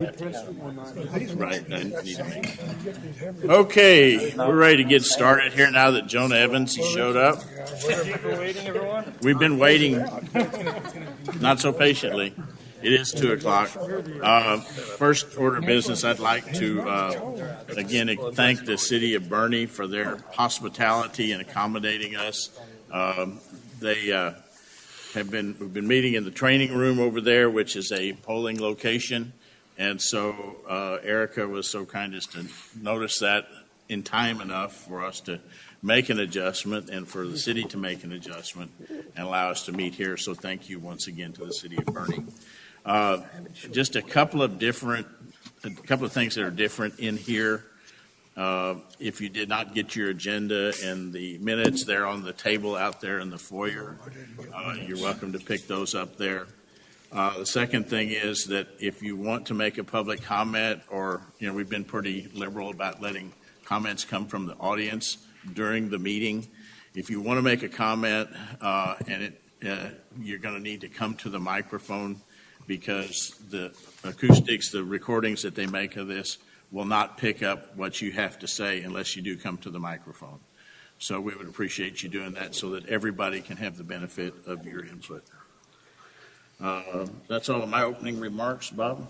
Right. I need to make it. Okay, we're ready to get started here now that Jonah Evans has showed up. Thank you for waiting, everyone. We've been waiting, not so patiently. It is 2 o'clock. First order of business, I'd like to again thank the city of Boerne for their hospitality and accommodating us. We've been meeting in the training room over there, which is a polling location. And so Erica was so kind as to notice that in time enough for us to make an adjustment and for the city to make an adjustment and allow us to meet here. So thank you once again to the city of Boerne. Just a couple of things that are different in here. If you did not get your agenda and the minutes, they're on the table out there in the foyer. You're welcome to pick those up there. The second thing is that if you want to make a public comment, or we've been pretty liberal about letting comments come from the audience during the meeting. If you want to make a comment, you're going to need to come to the microphone because the acoustics, the recordings that they make of this, will not pick up what you have to say unless you do come to the microphone. So we would appreciate you doing that so that everybody can have the benefit of your input. That's all of my opening remarks. Bob?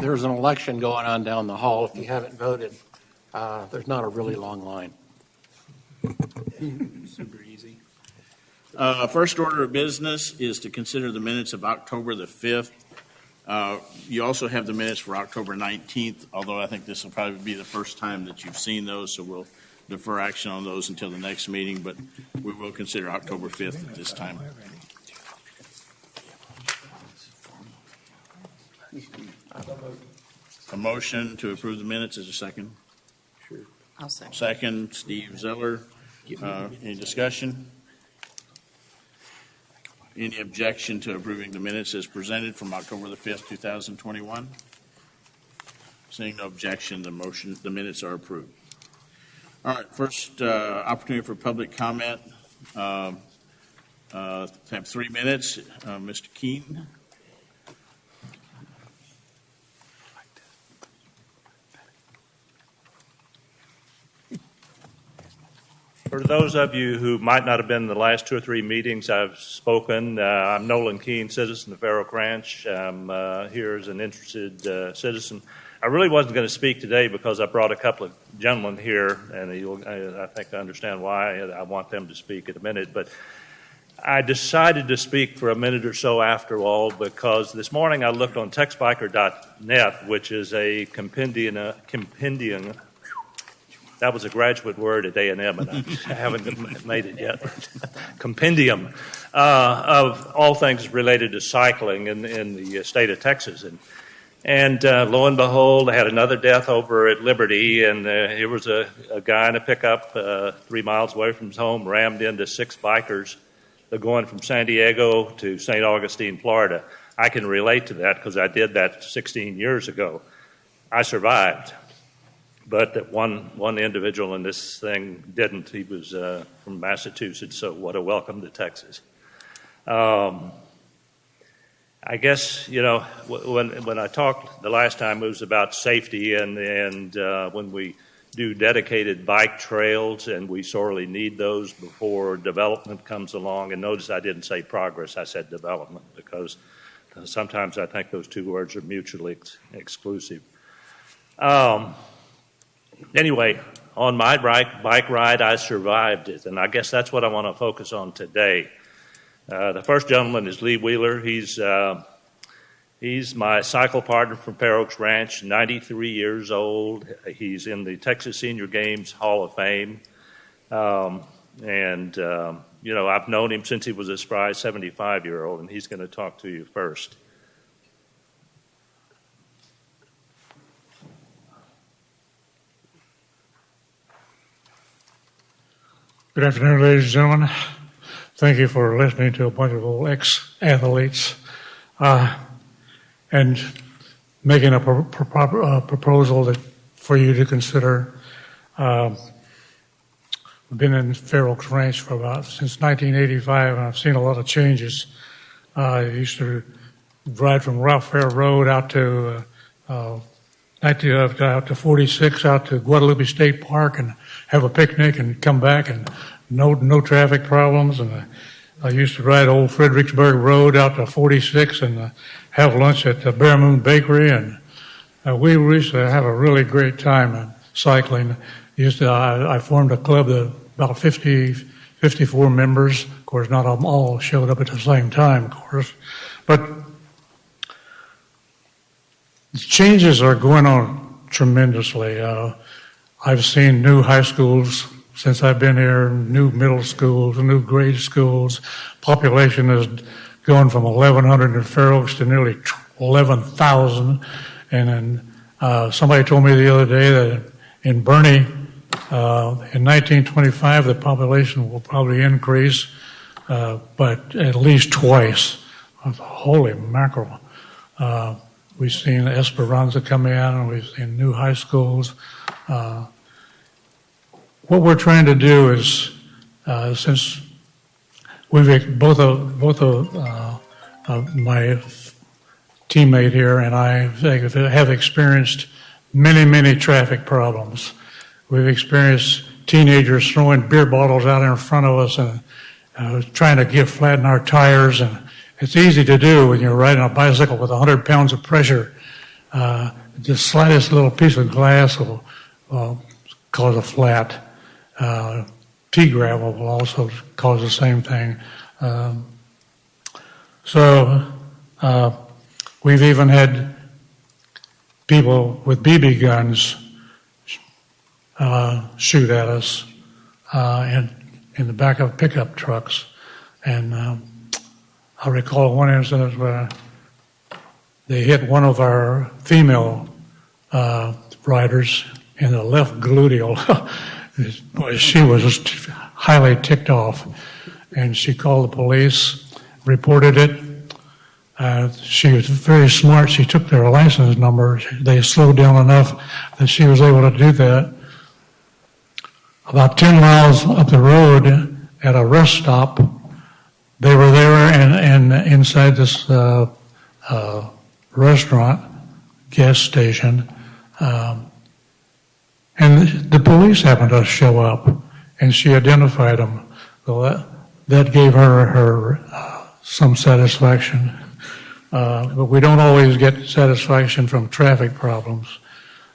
There's an election going on down the hall. If you haven't voted, there's not a really long line. Super easy. First order of business is to consider the minutes of October the 5th. You also have the minutes for October 19th, although I think this will probably be the first time that you've seen those, so we'll defer action on those until the next meeting, but we will consider October 5th at this time. A motion to approve the minutes is a second. Sure. I'll second. Second, Steve Zeller. Any discussion? Any objection to approving the minutes as presented from October the 5th, 2021? Seeing no objection, the minutes are approved. All right, first opportunity for public comment. Have 3 minutes. Mr. Keene. For those of you who might not have been in the last 2 or 3 meetings I've spoken, I'm Nolan Keene, citizen of Fair Oak Ranch. I'm here as an interested citizen. I really wasn't going to speak today because I brought a couple of gentlemen here, and I think I understand why. I want them to speak in a minute. But I decided to speak for a minute or so after all because this morning I looked on textbiker.net, which is a compendium. That was a graduate word at A&M, and I haven't made it yet. Compendium of all things related to cycling in the state of Texas. And lo and behold, I had another death over at Liberty, and here was a guy in a pickup 3 miles away from his home, rammed into 6 bikers going from San Diego to St. Augustine, Florida. I can relate to that because I did that 16 years ago. I survived. But that one individual in this thing didn't. He was from Massachusetts, so what a welcome to Texas. I guess, when I talked the last time, it was about safety, and when we do dedicated bike trails, and we sorely need those before development comes along. And notice I didn't say progress, I said development, because sometimes I think those 2 words are mutually exclusive. Anyway, on my bike ride, I survived it, and I guess that's what I want to focus on today. The first gentleman is Lee Wheeler. He's my cycle partner from Fair Oaks Ranch, 93 years old. He's in the Texas Senior Games Hall of Fame, I've known him since he was a spry 75-year-old, and he's going to talk to you first. Good afternoon, ladies and gentlemen. Thank you for listening to a bunch of old ex-athletes and making a proposal for you to consider. I've been in Fair Oaks Ranch since 1985, and I've seen a lot of changes. I used to ride from Ralph Fair Road out to out to 46, out to Guadalupe State Park and have a picnic and come back and no traffic problems. And I used to ride Old Fredericksburg Road out to 46 and have lunch at the Bear Moon Bakery. And we used to have a really great time cycling. I formed a club of about 54 members. Of course, not all showed up at the same time, of course. But changes are going on tremendously. I've seen new high schools since I've been here, new middle schools, new grade schools. Population has gone from 1,100 in Fair Oaks to nearly 11,000. And then somebody told me the other day that in Bernie, in 1925, the population will probably increase, but at least twice. Holy mackerel. We've seen Esperanza come in, and we've seen new high schools. What we're trying to do is, since we've both of my teammate here and I have experienced many traffic problems. We've experienced teenagers throwing beer bottles out in front of us and trying to flatten our tires. And it's easy to do when you're riding a bicycle with 100 pounds of pressure. The slightest little piece of glass will cause a flat. Pea gravel will also cause the same thing. We've even had people with BB guns shoot at us in the back of pickup trucks. And I recall one incident where they hit one of our female riders in the left gluteal. Boy, she was just highly ticked off, and she called the police, reported it. She was very smart. She took their license number. They slowed down enough that she was able to do that. About 10 miles up the road at a rest stop, they were there and inside this restaurant, gas station, and the police happened to show up, and she identified them. So that gave her some satisfaction. But we don't always get satisfaction from traffic problems.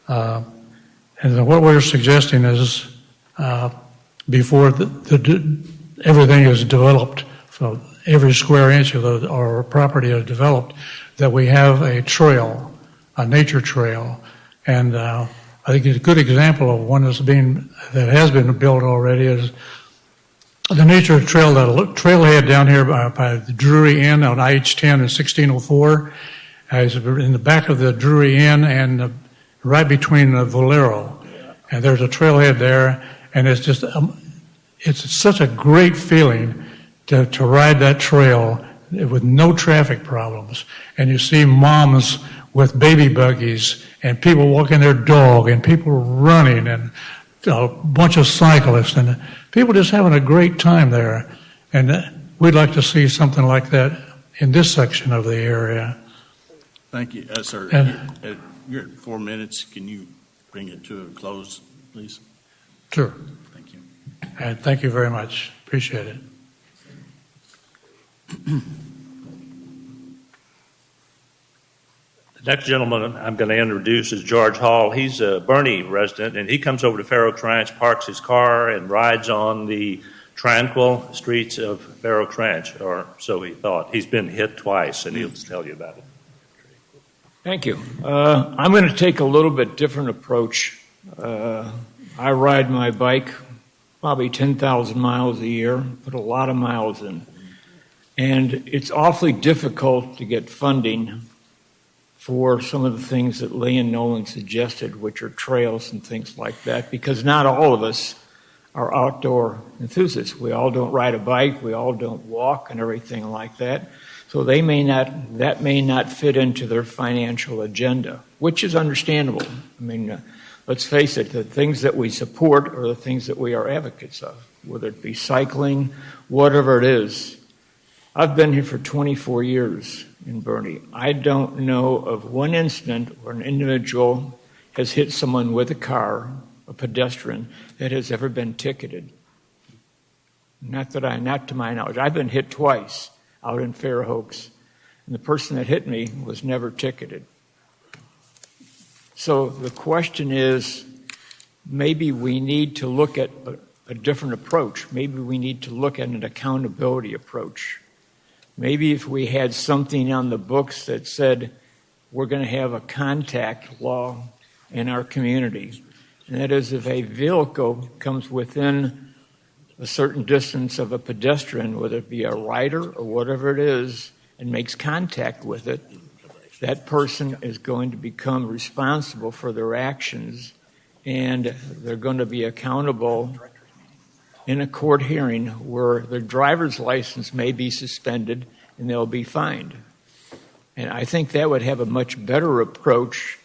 And what we're suggesting is before everything is developed, so every square inch of our property is developed, that we have a trail, a nature trail. And I think a good example of one that has been built already is the nature trail, the trailhead down here by the Drury Inn on IH-10 in 1604, is in the back of the Drury Inn and right between the Valero. And there's a trailhead there, and it's just, it's such a great feeling to ride that trail with no traffic problems. And you see moms with baby buggies and people walking their dog and people running and a bunch of cyclists and people just having a great time there. And we'd like to see something like that in this section of the area. Thank you, sir. You're at 4 minutes. Can you bring it to a close, please? Sure. Thank you. And thank you very much. Appreciate it. The next gentleman I'm going to introduce is George Hall. He's a Bernie resident, and he comes over to Fair Oaks Ranch, parks his car, and rides on the tranquil streets of Fair Oaks Ranch, or so he thought. He's been hit twice, and he'll tell you about it. Thank you. I'm going to take a little bit different approach. I ride my bike probably 10,000 miles a year, put a lot of miles in. And it's awfully difficult to get funding for some of the things that Lee and Nolan suggested, which are trails and things like that, because not all of us are outdoor enthusiasts. We all don't ride a bike, we all don't walk and everything like that. So that may not fit into their financial agenda, which is understandable. I mean, let's face it, the things that we support are the things that we are advocates of, whether it be cycling, whatever it is. I've been here for 24 years in Bernie. I don't know of one incident where an individual has hit someone with a car, a pedestrian, that has ever been ticketed. Not to my knowledge. I've been hit twice out in Fairhoeks, and the person that hit me was never ticketed. So the question is, maybe we need to look at a different approach. Maybe we need to look at an accountability approach. Maybe if we had something on the books that said we're going to have a contact law in our community, and that is if a vehicle comes within a certain distance of a pedestrian, whether it be a rider or whatever it is, and makes contact with it, that person is going to become responsible for their actions, and they're going to be accountable in a court hearing where their driver's license may be suspended and they'll be fined. And I think that would have a much better approach,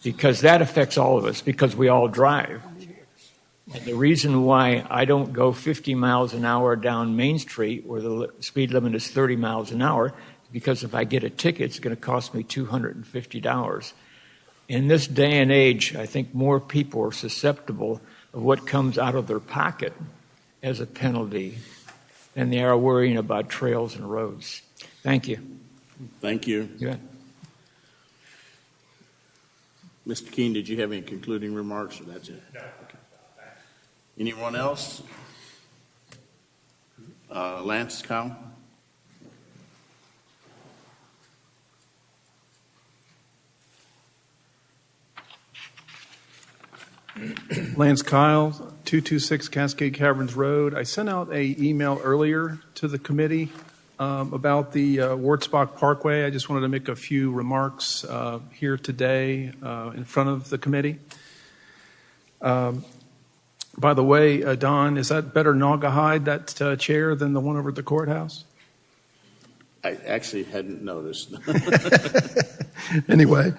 because that affects all of us, because we all drive. And the reason why I don't go 50 miles an hour down Main Street where the speed limit is 30 miles an hour is because if I get a ticket, it's going to cost me $250. In this day and age, I think more people are susceptible of what comes out of their pocket as a penalty than they are worrying about trails and roads. Thank you. Thank you. Yeah. Mr. Keene, did you have any concluding remarks, or that's it? No. Okay. Anyone else? Lance, Kyle? Lance Kyle, 226 Cascade Caverns Road. I sent out an email earlier to the committee about the Wartsbach Parkway. I just wanted to make a few remarks here today in front of the committee. By the way, Don, is that better Naugahyde, that chair, than the one over at the courthouse? I actually hadn't noticed. Anyway,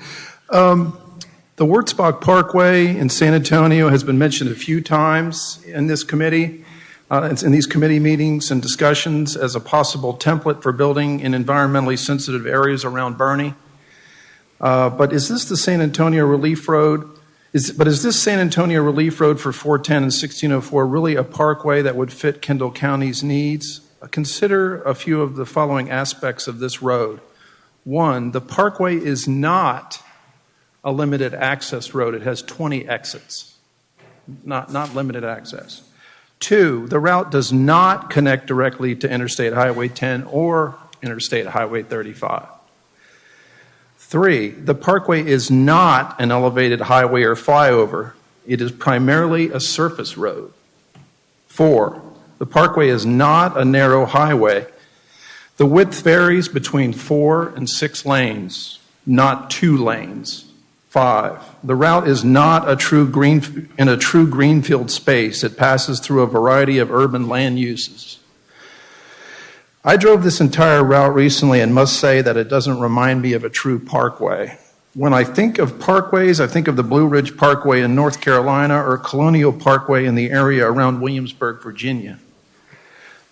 the Wartsbach Parkway in San Antonio has been mentioned a few times in this committee, in these committee meetings and discussions as a possible template for building in environmentally sensitive areas around Bernie. But is this the San Antonio Relief Road? Is this San Antonio Relief Road for 410 and 1604 really a parkway that would fit Kendall County's needs? Consider a few of the following aspects of this road. One, the parkway is not a limited access road. It has 20 exits, not limited access. Two, the route does not connect directly to Interstate Highway 10 or Interstate Highway 35. Three, the parkway is not an elevated highway or flyover. It is primarily a surface road. Four, the parkway is not a narrow highway. The width varies between 4 and 6 lanes, not 2 lanes. 5, the route is not a true greenfield space. It passes through a variety of urban land uses. I drove this entire route recently and must say that it doesn't remind me of a true parkway. When I think of parkways, I think of the Blue Ridge Parkway in North Carolina or Colonial Parkway in the area around Williamsburg, Virginia.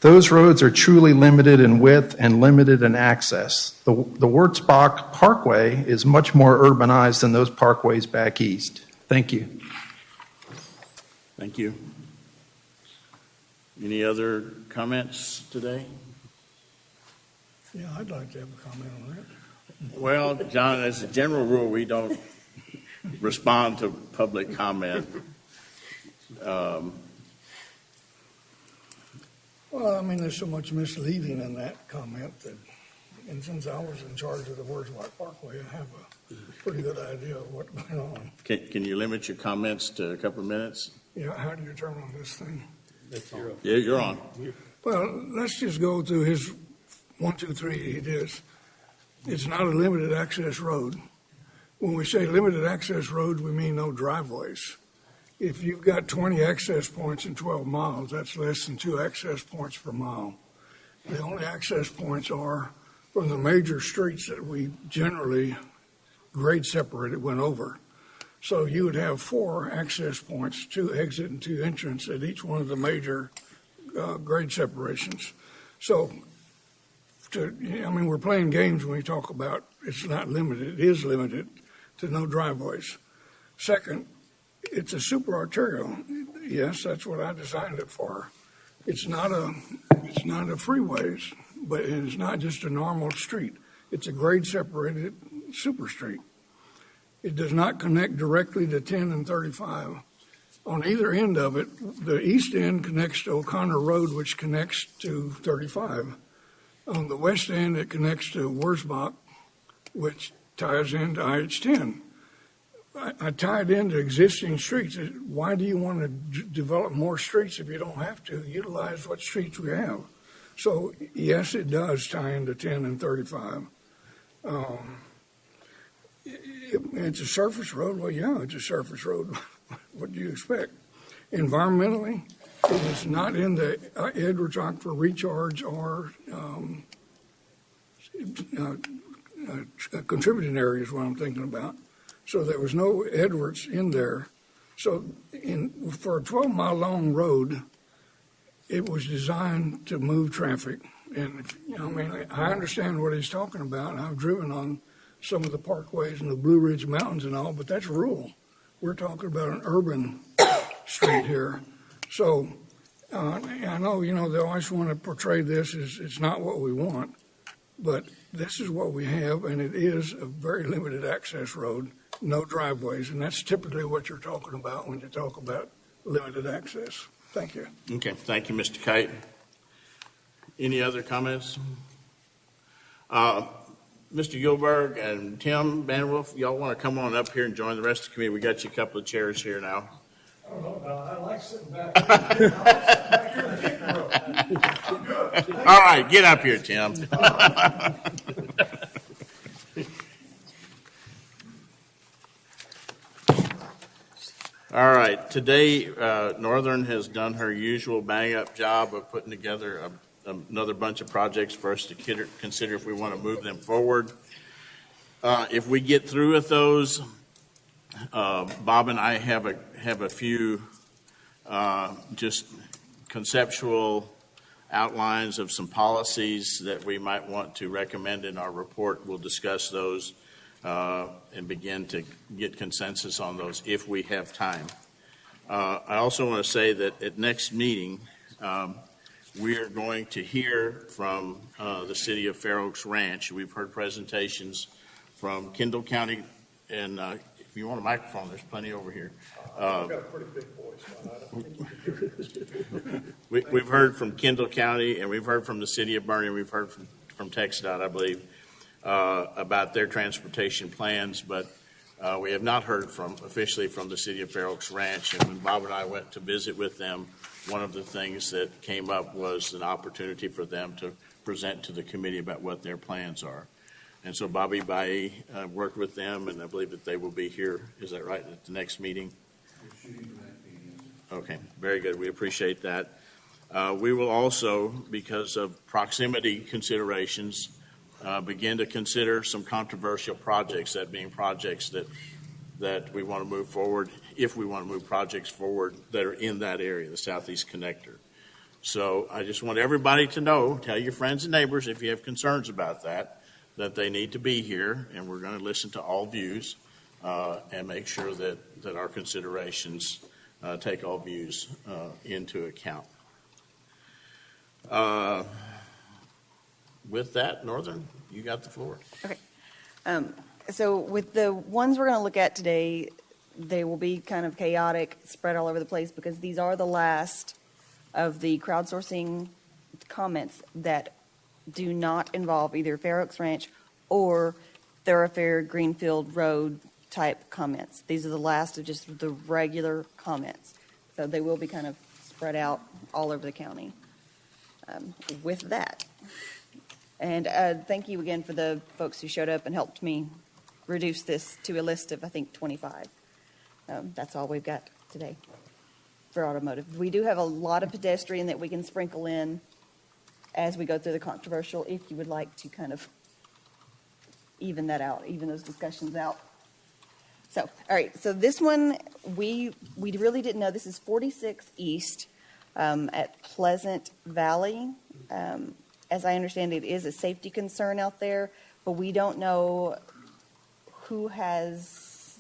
Those roads are truly limited in width and limited in access. The Wartsbach Parkway is much more urbanized than those parkways back east. Thank you. Thank you. Any other comments today? Yeah, I'd like to have a comment on that. Well, John, as a general rule, we don't respond to public comment. Well, I mean, there's so much misleading in that comment that, and since I was in charge of the Wartsbach Parkway, I have a pretty good idea of what's going on. Can you limit your comments to a couple of minutes? Yeah, how do you turn on this thing? Yeah, you're on. Well, let's just go through his 1, 2, 3. It is. It's not a limited access road. When we say limited access road, we mean no driveways. If you've got 20 access points in 12 miles, that's less than 2 access points per mile. The only access points are from the major streets that we generally grade separated went over. So you would have 4 access points, 2 exit and 2 entrance at each one of the major grade separations. So we're playing games when we talk about it's not limited. It is limited to no driveways. Second, it's a super arterial. Yes, that's what I designed it for. It's not a freeways, but it's not just a normal street. It's a grade separated super street. It does not connect directly to 10 and 35. On either end of it, the east end connects to O'Connor Road, which connects to 35. On the west end, it connects to Wurzbach, which ties into IH-10. I tied into existing streets. Why do you want to develop more streets if you don't have to? Utilize what streets we have. So, yes, it does tie into 10 and 35. It's a surface road. Well, yeah, it's a surface road. What do you expect? Environmentally, it is not in the Edwards Aquifer recharge or contributing area is what I'm thinking about. So there was no Edwards in there. So for a 12-mile long road, it was designed to move traffic. And, I understand what he's talking about. I've driven on some of the parkways in the Blue Ridge Mountains and all, but that's rural. We're talking about an urban street here. So I know, they always want to portray this as it's not what we want, but this is what we have, and it is a very limited access road, no driveways, and that's typically what you're talking about when you talk about limited access. Thank you. Okay, thank you, Mr. Kite. Any other comments? Mr. Gilberg and Tim Vanderwolf, y'all want to come on up here and join the rest of the committee? We got you a couple of chairs here now. I don't know about that. I like sitting back. All right, get up here, Tim. All right, today Northern has done her usual bang-up job of putting together another bunch of projects for us to consider if we want to move them forward. If we get through with those, Bob and I have a few just conceptual outlines of some policies that we might want to recommend in our report. We'll discuss those and begin to get consensus on those if we have time. I also want to say that at next meeting, we are going to hear from the city of Fair Oaks Ranch. We've heard presentations from Kendall County, and if you want a microphone, there's plenty over here. I've got a pretty big voice. We've heard from Kendall County, and we've heard from the city of Bernie, and we've heard from TxDOT, I believe, about their transportation plans, but we have not heard officially from the city of Fair Oaks Ranch. And when Bob and I went to visit with them, one of the things that came up was an opportunity for them to present to the committee about what their plans are. And so Bobby Bailly worked with them, and I believe that they will be here, is that right, at the next meeting? Okay, very good. We appreciate that. We will also, because of proximity considerations, begin to consider some controversial projects, that being projects that we want to move forward, if we want to move projects forward that are in that area, the Southeast Connector. So I just want everybody to know, tell your friends and neighbors if you have concerns about that they need to be here, and we're going to listen to all views and make sure that our considerations take all views into account. With that, Northern, you got the floor. Okay. So with the ones we're going to look at today, they will be kind of chaotic, spread all over the place, because these are the last of the crowdsourcing comments that do not involve either Fair Oaks Ranch or Thoroughfare Greenfield Road type comments. These are the last of just the regular comments. So they will be kind of spread out all over the county. With that. And thank you again for the folks who showed up and helped me reduce this to a list of, I think, 25. That's all we've got today for automotive. We do have a lot of pedestrian that we can sprinkle in as we go through the controversial, if you would like to kind of even that out, even those discussions out. So, all right, so this one, we really didn't know. This is 46 East at Pleasant Valley. as I understand it, is a safety concern out there, but we don't know who has,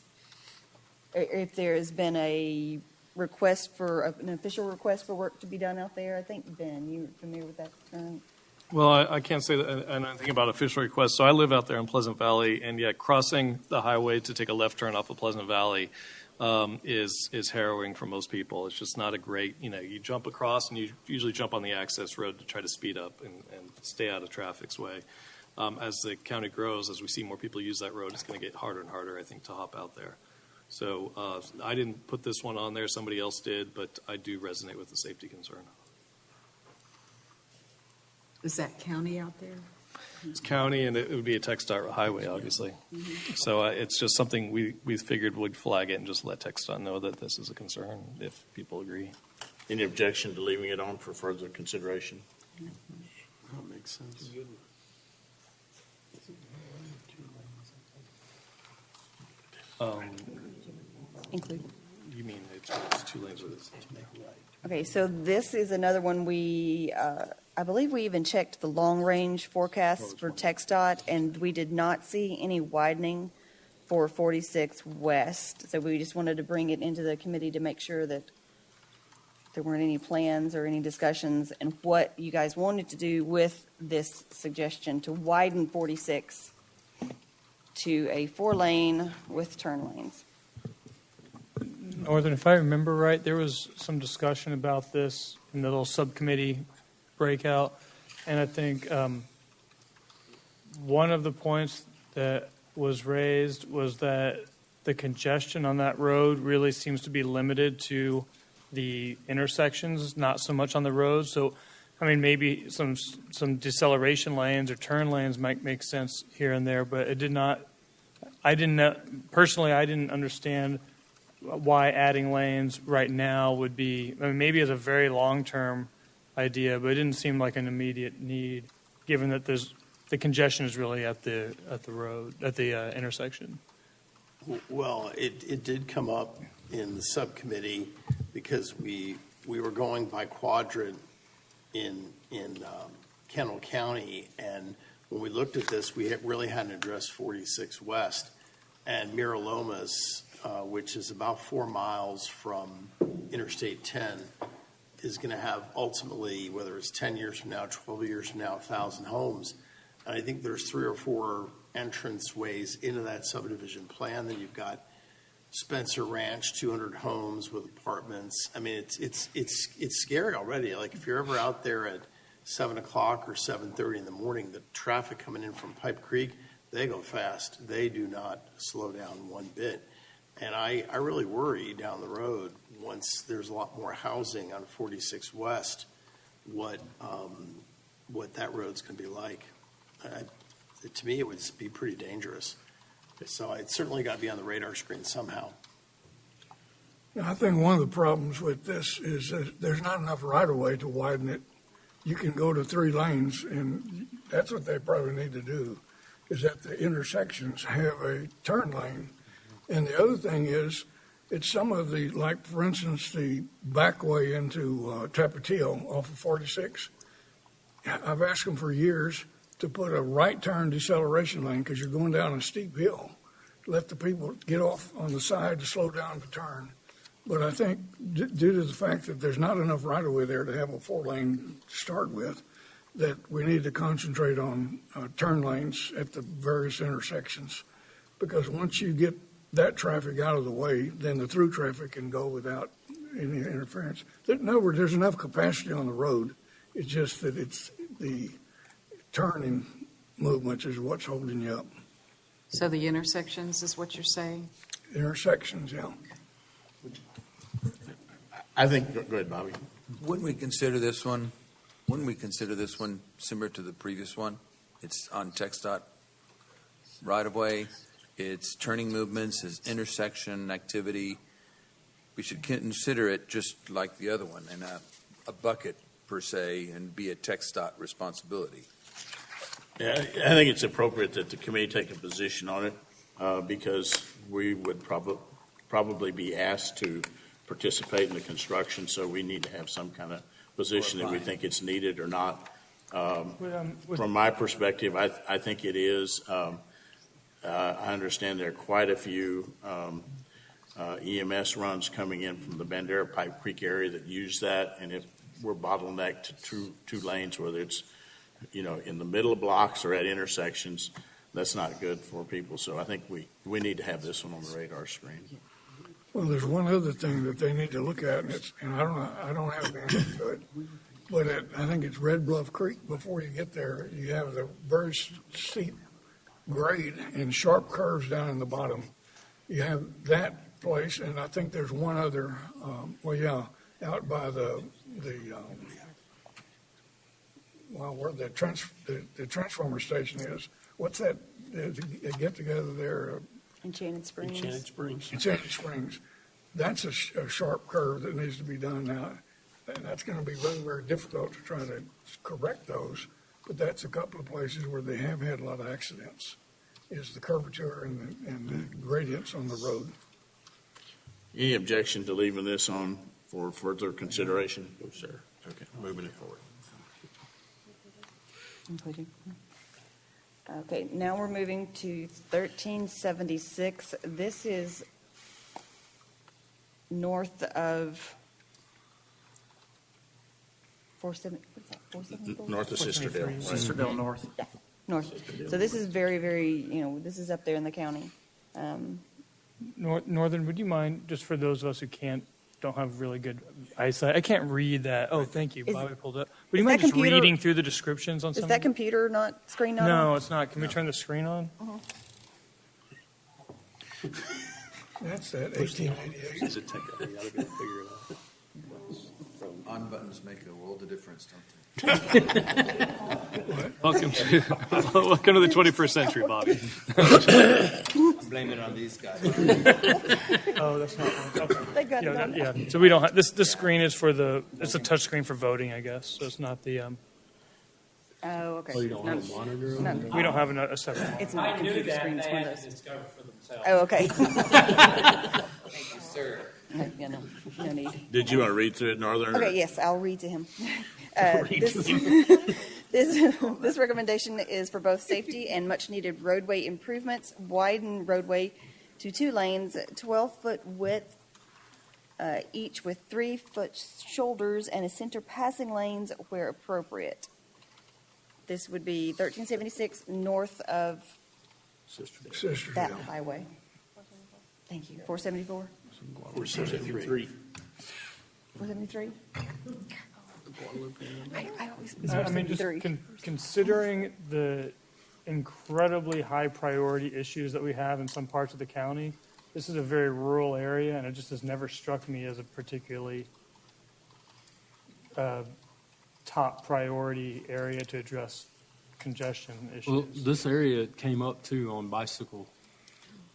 if there's been a request for, an official request for work to be done out there. I think, Ben, you're familiar with that term? Well, I can't say that, and I'm thinking about official requests. So I live out there in Pleasant Valley, and yet crossing the highway to take a left turn off of Pleasant Valley is harrowing for most people. It's just not a great, you jump across, and you usually jump on the access road to try to speed up and stay out of traffic's way. As the county grows, as we see more people use that road, it's going to get harder and harder, I think, to hop out there. So I didn't put this one on there. Somebody else did, but I do resonate with the safety concern. Is that county out there? It's county, and it would be a TxDOT highway, obviously. So it's just something we figured would flag it and just let TxDOT know that this is a concern if people agree. Any objection to leaving it on for further consideration? That makes sense. Include. You mean it's 2 lanes with it? Okay, so this is another one we, I believe we even checked the long-range forecasts for TxDOT, and we did not see any widening for 46 West. So we just wanted to bring it into the committee to make sure that there weren't any plans or any discussions, and what you guys wanted to do with this suggestion to widen 46 to a 4-lane with turn lanes. Northern, if I remember right, there was some discussion about this in the little subcommittee breakout, and I think one of the points that was raised was that the congestion on that road really seems to be limited to the intersections, not so much on the road. So, I mean, maybe some deceleration lanes or turn lanes might make sense here and there, but it did not. I didn't understand why adding lanes right now would be, I mean, maybe as a very long-term idea, but it didn't seem like an immediate need, given that the congestion is really at the road, at the intersection. Well, it did come up in the subcommittee because we were going by quadrant in Kendall County, and when we looked at this, we really hadn't addressed 46 West and Mira Lomas, which is about 4 miles from Interstate 10, is going to have ultimately, whether it's 10 years from now, 12 years from now, 1,000 homes. And I think there's 3 or 4 entrance ways into that subdivision plan. Then you've got Spencer Ranch, 200 homes with apartments. I mean, it's scary already. Like if you're ever out there at 7 o'clock or 7:30 in the morning, the traffic coming in from Pipe Creek, they go fast. They do not slow down one bit. And I really worry down the road, once there's a lot more housing on 46 West, what that road's going to be like. To me, it would be pretty dangerous. So it's certainly got to be on the radar screen somehow. I think one of the problems with this is that there's not enough right-of-way to widen it. You can go to 3 lanes, and that's what they probably need to do, is that the intersections have a turn lane. And the other thing is, it's some of the, like, for instance, the back way into Tapatio off of 46. I've asked them for years to put a right turn deceleration lane because you're going down a steep hill. Let the people get off on the side to slow down to turn. But I think due to the fact that there's not enough right-of-way there to have a 4-lane to start with, that we need to concentrate on turn lanes at the various intersections. Because once you get that traffic out of the way, then the through traffic can go without any interference. In other words, there's enough capacity on the road. It's just that it's the turning movements is what's holding you up. So the intersections is what you're saying? Intersections, yeah. I think, go ahead, Bobby. Wouldn't we consider this one similar to the previous one? It's on TxDOT right-of-way, it's turning movements, it's intersection activity. We should consider it just like the other one, and a bucket per se, and be a TxDOT responsibility. Yeah, I think it's appropriate that the committee take a position on it because we would probably be asked to participate in the construction, so we need to have some kind of position that we think it's needed or not. From my perspective, I think it is. I understand there are quite a few EMS runs coming in from the Bandera Pipe Creek area that use that, and if we're bottlenecked to two lanes, whether it's, in the middle of blocks or at intersections, that's not good for people. So I think we need to have this one on the radar screen. Well, there's one other thing that they need to look at, and I don't have an answer to it, but I think it's Red Bluff Creek. Before you get there, you have the very steep grade and sharp curves down in the bottom. You have that place, and I think there's one other, out by the where the transformer station is. What's that? Get together there. Enchanted Springs. Enchanted Springs. That's a sharp curve that needs to be done now. And that's going to be very, very difficult to try to correct those. But that's a couple of places where they have had a lot of accidents, is the curvature and the gradients on the road. Any objection to leaving this on for further consideration? No, sir. Okay, moving it forward. Okay, now we're moving to 1376. This is north of 474? North of Sisterdale. Right. Sisterdale North. Yeah, north. So this is very, very, this is up there in the county. Northern, would you mind, just for those of us who don't have really good eyesight, I can't read that. Oh, thank you. Bobby pulled up. Would you mind just reading through the descriptions on some? Is that computer screen not on? No, it's not. Can we turn the screen on? That's that 1888. Does it take? You gotta be able to figure it out. On buttons make a world of difference, don't they? Welcome to the 21st century, Bobby. Blame it on these guys. Oh, that's not one. Okay. They got it on. Yeah. So we don't have, this screen is it's a touch screen for voting, I guess. So it's not the, Oh, okay. You don't have a monitor? No, we don't have a separate one. it's not a computer screen. It's one of those. discover for themselves. Oh, okay. Thank you, sir. Yeah, no need. Did you want to read through it, Northern? Okay, yes, I'll read to him. This recommendation is for both safety and much-needed roadway improvements. Widen roadway to 2 lanes, 12-foot width each with 3-foot shoulders and a center passing lanes where appropriate. This would be 1376 north of Sisterdale. that highway. Thank you. 474? 473. 473? I always, it's I mean, just 473. considering the incredibly high priority issues that we have in some parts of the county, this is a very rural area, and it just has never struck me as a particularly top priority area to address congestion issues. Well, this area came up too on bicycle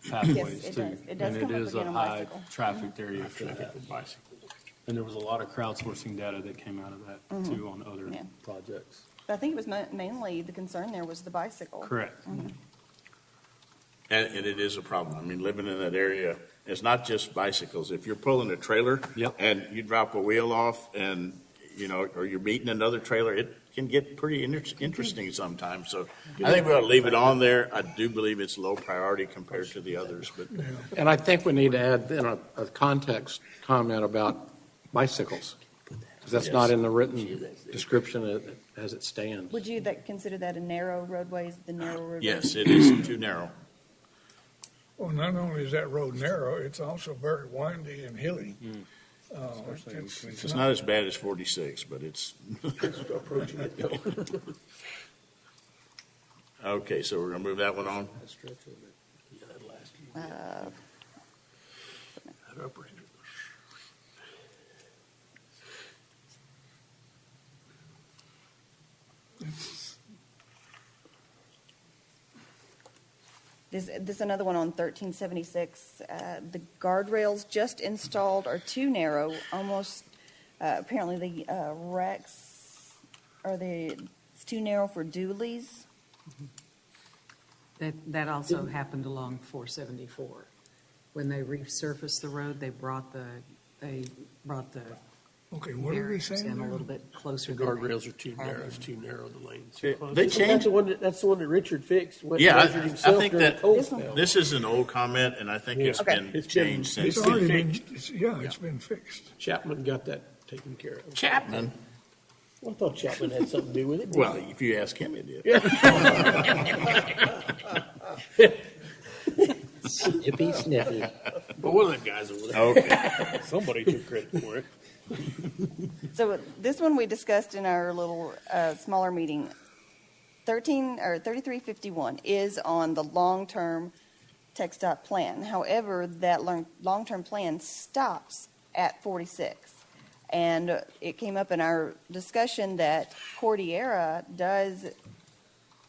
pathways it too. does. It does and come it up is a again on high bicycle. trafficked area for that. And there was a lot of crowdsourcing data that came out of that too on other Yeah. projects. But I think it was mainly the concern there was the bicycle. Correct. Mhm. And it is a problem. I mean, living in that area, it's not just bicycles. If you're pulling a trailer Yep. and you drop a wheel off and, or you're meeting another trailer, it can get pretty interesting sometimes. So I think we ought to leave it on there. I do believe it's low priority compared to the others, but And I think we need to add a context comment about bicycles, because that's not in the written description as it stands. Would you consider that a narrow roadway? Is the narrow roadway? yes, it is too narrow. Well, not only is that road narrow, it's also very windy and hilly. It's not as bad as 46, but it's approaching it. okay. So we're gonna move that one on. This is another one on 1376. The guardrails just installed are too narrow, almost, apparently the wrecks, it's too narrow for dualies. That also happened along 474. When they resurfaced the road, they brought the Okay, what are we saying And a there? little bit closer. The than that. guardrails are too narrow, it's too narrow, the lanes. They changed. That's the one that Richard fixed. Went and Yeah, measured I himself think during that the cold This one- spell. this is an old comment, and I think it's Okay. been It's been- changed since. It's already been, it's been fixed. Chapman got that taken care of. Chapman. Well, I thought Chapman had something to do with it. Well, if you ask him, it did. Snippy, snippy. But one of them guys over there. Okay. Somebody took credit for it. So this one we discussed in our little smaller meeting. 3351 is on the long-term TxDOT plan. However, that long-term plan stops at 46. And it came up in our discussion that Cordillera does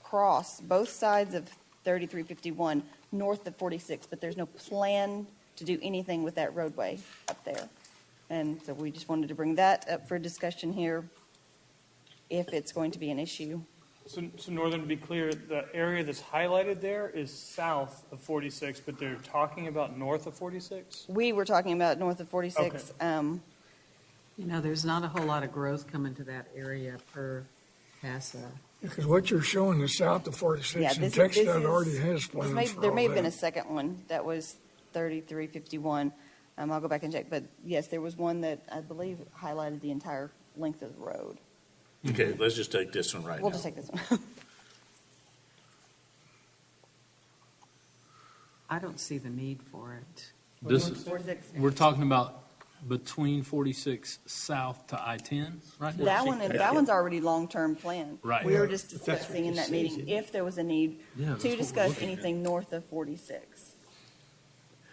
cross both sides of 3351 north of 46, but there's no plan to do anything with that roadway up there. And so we just wanted to bring that up for discussion here if it's going to be an issue. So Northern, to be clear, the area that's highlighted there is south of 46, but they're talking about north of 46? We were talking about north of 46. You know, there's not a whole lot of growth coming to that area per CASA. Because what you're showing is south of 46, Yeah, and this TxDOT is- already has plans for There all may have been a that. second one that was 3351. I'll go back and check, but yes, there was one that I believe highlighted the entire length of the road. Okay, let's just take this one right We'll now. just take this one. I don't see the need for it. This, 46. we're talking about between 46 south to I-10, right? That one's already long-term plan. Right. We were Yeah. just That's what discussing in it that says, meeting isn't it? if there was a need Yeah, that's to what we're discuss looking at. anything north of 46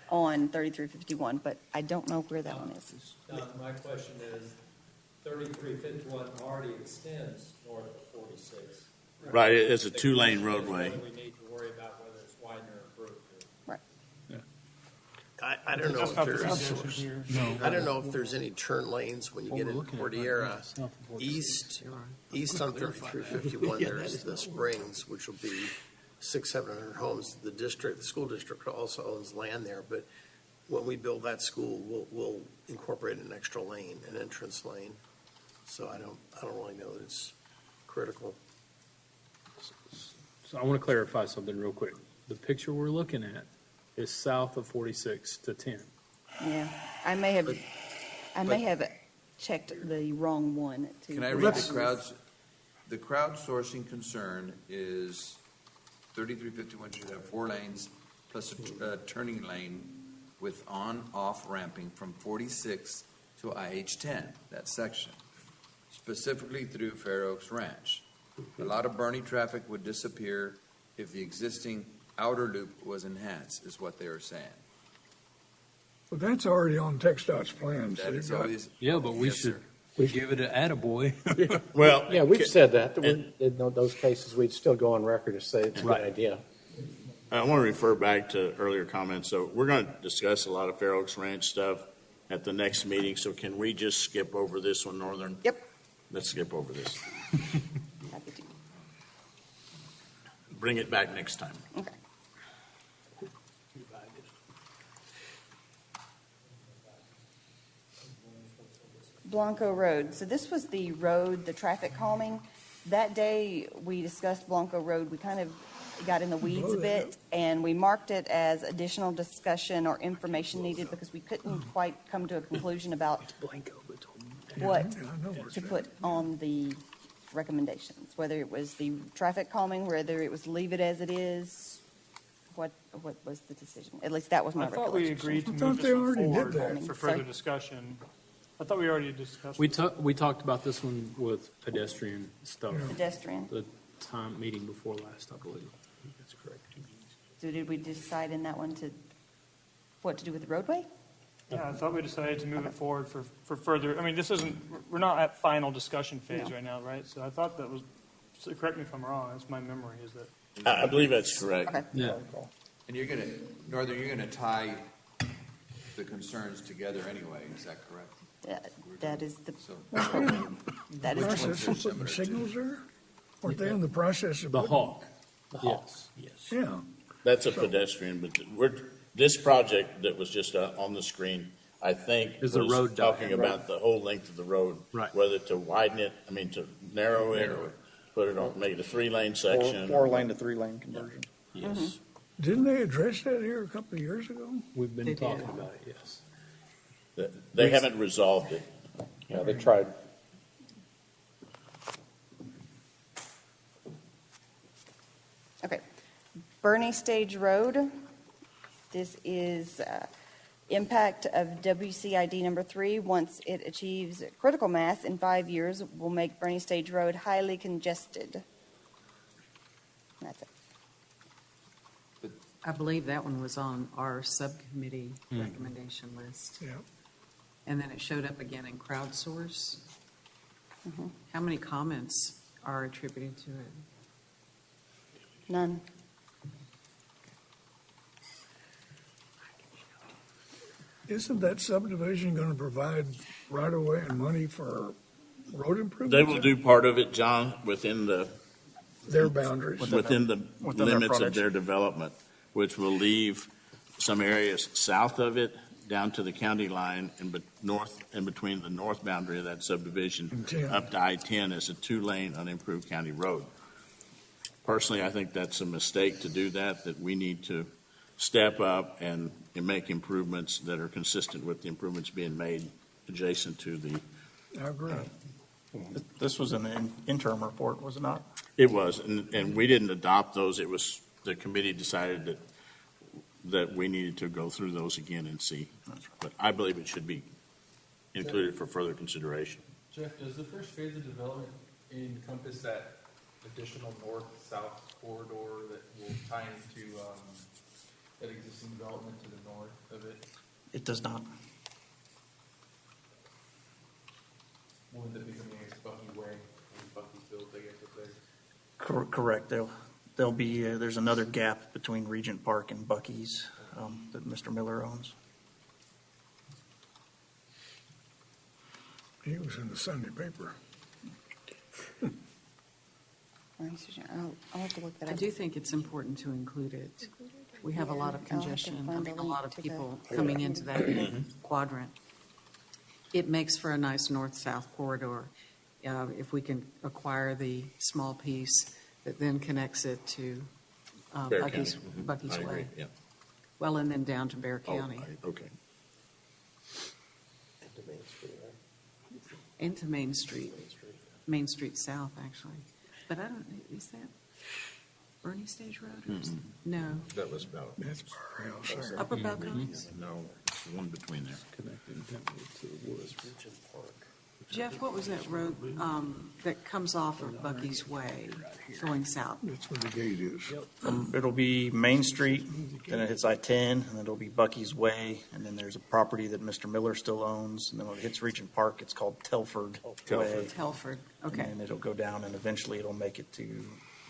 on 3351, but I don't know where that one is. My question is, 3351 already extends north of 46. Right, it's a two-lane roadway. Whether we need to worry about whether it's Widen or approved. Right. I don't know That's if not the there's, suggestion here. I don't know if there's any turn lanes when you What get we're into looking at right now Cordillera. is south of 46. East on 3351, there's the Springs, which will be 600-700 homes. The school district also owns land there, but when we build that school, we'll incorporate an extra lane, an entrance lane. So I don't really know that it's critical. So I want to clarify something real quick. The picture we're looking at is south of 46 to 10. Yeah, I may have checked the wrong one too. Can I read the crowds? The crowdsourcing concern is 3351 should have 4 lanes plus a turning lane with on-off ramping from 46 to IH10, that section, specifically through Fair Oaks Ranch. A lot of Bernie traffic would disappear if the existing outer loop was enhanced, is what they are saying. But that's already on TxDOT's plans. That is They've got- always, Yeah, but we Yes, should sir. give it an attaboy. Well, Yeah, we've said that. In those cases, we'd still go on record to say it's a good Right. idea. I want to refer back to earlier comments. So we're going to discuss a lot of Fair Oaks Ranch stuff at the next meeting. So can we just skip over this one, Northern? Yep. Let's skip over this. Happy to. Bring it back next time. Okay. Blanco Road. So this was the road, the traffic calming. That day, we discussed Blanco Road. We kind of got in the weeds a bit, and we marked it as additional discussion or information needed because we couldn't quite come to a conclusion about what to put on the recommendations, whether it was the traffic calming, whether it was leave it as it is. What was the decision? At least that was my I thought we recollection. agreed to I thought move they this one already did forward that. for Sorry? further discussion. I thought we already discussed. We it. we talked about this one with pedestrian stuff, Pedestrian. the meeting before last, I believe. That's correct. So did we decide in that one what to do with the roadway? Yeah, I thought we decided to move it forward for further, I mean, we're not at final discussion phase No. right now, right? So I thought that was, so correct me if I'm wrong, that's my memory, is that. I believe that's correct. Okay. Yeah. and you're gonna, Northern, you're gonna tie the concerns together anyway, is that correct? That is the, So, that is the Process of putting signals there? Weren't they in the process of The putting? Hawk. Yes. Yeah. That's a pedestrian, but this project that was just on the screen, I think, Is the was road talking diameter. about the whole length of the road. Right. Whether to widen it, to narrow it, or put it on, make it a 3-lane section. Four-lane to 3-lane conversion. Yes. Didn't they address that here a couple of years ago? We've been They did. talking about it, yes. They haven't resolved it. Yeah, they tried. Okay. Bernie Stage Road. This is impact of WCID number 3. Once it achieves critical mass in 5 years, will make Bernie Stage Road highly congested. That's it. I believe that one was on our subcommittee recommendation list. Yeah. And then it showed up again in crowdsource. Mhm. How many comments are attributed to it? None. Isn't that subdivision going to provide right-of-way and money for road improvements? They will do part of it, John, within the Their boundaries. within the within their limits of frontage. their development, which will leave some areas south of it down to the county line and north, in between the north boundary of that subdivision And 10. up to I-10 as a 2-lane unimproved county road. Personally, I think that's a mistake to do that we need to step up and make improvements that are consistent with the improvements being made adjacent to the. I agree. This was in the interim report, was it not? It was, and we didn't adopt those. It was, the committee decided that we needed to go through those again and see. But I believe it should be included for further consideration. Jeff, does the first phase of development encompass that additional north-south corridor that will tie into that existing development to the north of it? It does not. Wouldn't that be coming against Bucky Way when Bucky's built, I guess, up there? Correct. There'll be, there's another gap between Regent Park and Bucky's that Mr. Miller owns. He was in the Sunday paper. I'll have to look that I up. do think it's important to include it. We have a lot of I'll have to congestion, find a a lot link of to people that. coming into that quadrant. It makes for a nice north-south corridor. If we can acquire the small piece that then connects it to Bear Bucky's County. Mhm. Bucky's I agree, Way. yeah. Well, and then down to Bear Oh, County. okay. Into Main Street. Main Street South, actually. But I don't, is that Bernie Stage Road? Or is- No. That was about. That's our house there. Upper Balconies? No, it's the one between there. Connecting to the woods. Jeff, what was that road that comes off of Bucky's Way going south? That's where the gate is. It'll be Main Street, then it hits I-10, and then it'll be Bucky's Way, and then there's a property that Mr. Miller still owns, and then when it hits Regent Park, it's called Telford Way. Telford, okay. And then it'll go down, and eventually it'll make it to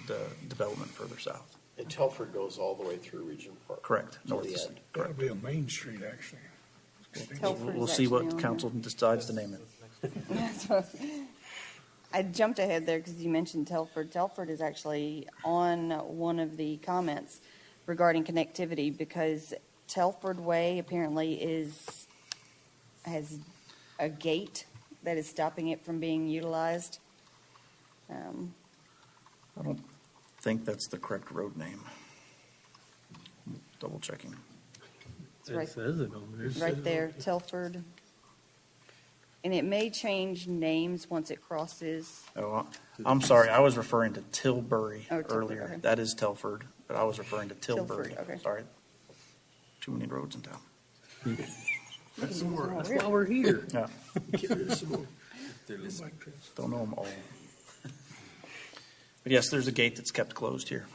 the development further south. And Telford goes all the way through Regent Park. Correct. To North the to end. That'll be a Main Street, actually. Telford is We'll see actually what on council decides to name it. That's what- I jumped ahead there because you mentioned Telford. Telford is actually on one of the comments regarding connectivity because Telford Way apparently has a gate that is stopping it from being utilized. I don't think that's the correct road name. Double checking. It's right, It says it on there. right there, Telford. And it may change names once it crosses. Oh, I'm sorry, I was referring to Tilbury Oh, Tilbury, earlier. okay. That is Telford, but I was referring to Tilbury. Tilford, okay. Sorry. Too many roads in town. That's why we're here. Yeah, They're listening. don't know them all. But yes, there's a gate that's kept closed here.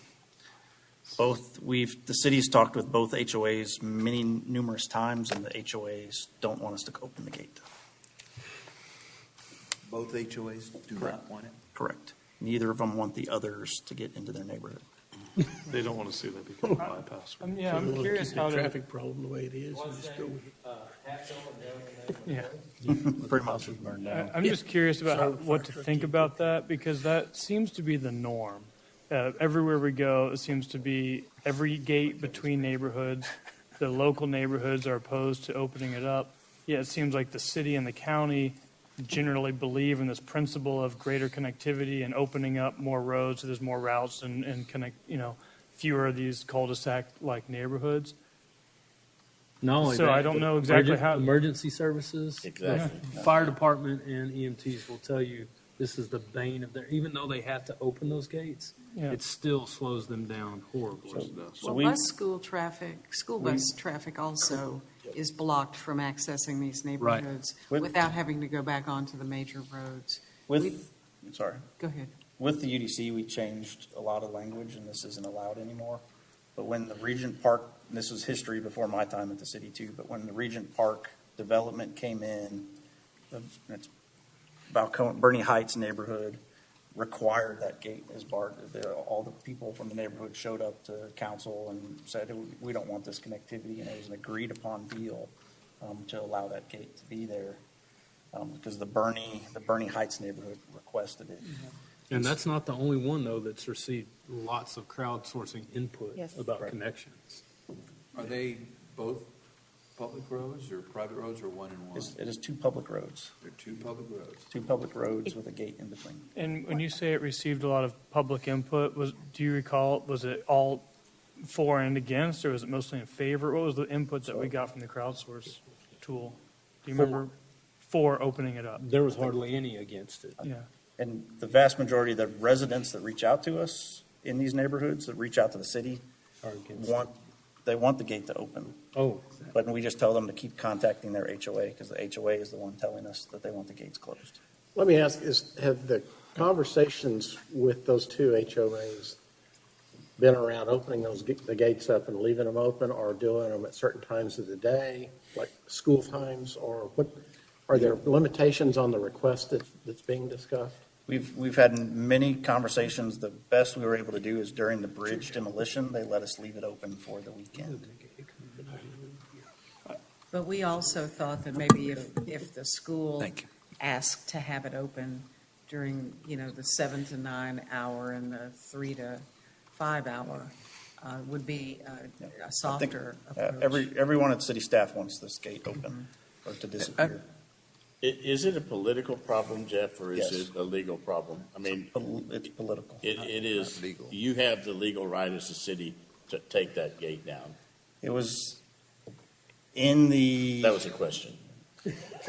The city's talked with both HOAs numerous times, and the HOAs don't want us to open the gate. Both HOAs do not want it? Correct. Neither of them want the others to get into their neighborhood. They don't want to see that become a bypass. Yeah, I'm curious how to. Traffic problem the way it is. One You just thing, go with it. half going down the name of the Yeah. Pretty much. Burn down. I'm just curious about what to think about that because that seems to be the norm. Everywhere we go, it seems to be every gate between neighborhoods. The local neighborhoods are opposed to opening it up. Yet it seems like the city and the county generally believe in this principle of greater connectivity and opening up more roads so there's more routes and connect, fewer of these cul-de-sac-like neighborhoods. Not only So that, I don't but know exactly how. emergency services, Exactly. the fire department and EMTs will tell you this is the bane of their. Even though they have to open those gates, Yeah. it still slows them down horribly. Well, school bus traffic also is blocked from accessing these neighborhoods without having to go back onto the major roads. Sorry. Go ahead. With the UDC, we changed a lot of language, and this isn't allowed anymore. But when the Regent Park, and this was history before my time at the city too, but when the Regent Park development came in, it's about Bernie Heights neighborhood, required that gate as part of all the people from the neighborhood showed up to council and said, we don't want this connectivity, and it was an agreed upon deal to allow that gate to be there because the Bernie Heights neighborhood requested it. And that's not the only one, though, that's received lots of crowdsourcing input Yes. about connections. Are they both public roads or private roads or one and one? It is two public roads. They're two public roads. Two public roads with a gate in between. And when you say it received a lot of public input, do you recall, was it all for and against, or was it mostly in favor? What was the input that we got from the crowdsource tool? Do you remember for opening it up? There was hardly any against it. Yeah. And the vast majority of the residents that reach out to us in these neighborhoods, that reach out to the city, Are against they want the gate to open. Oh, But we just tell them to keep contacting their HOA because the HOA is the one telling us that they want the gates closed. Let me ask, have the conversations with those two HOAs been around opening the gates up and leaving them open, or doing them at certain times of the day, like school times, or what? Are there limitations on the request that's being discussed? We've had many conversations. The best we were able to do is during the bridge demolition, they let us leave it open for the weekend. But we also thought that maybe if the school asked to have it open during, the 7 to 9 hour and the 3 to 5 hour, would be a softer approach. Everyone at city staff wants this gate open or to disappear. Is it a political problem, Jeff, or is Yes. it a legal problem? I mean, It's political. it is. legal. You have the legal right as a city to take that gate down. It was in the. That was a question.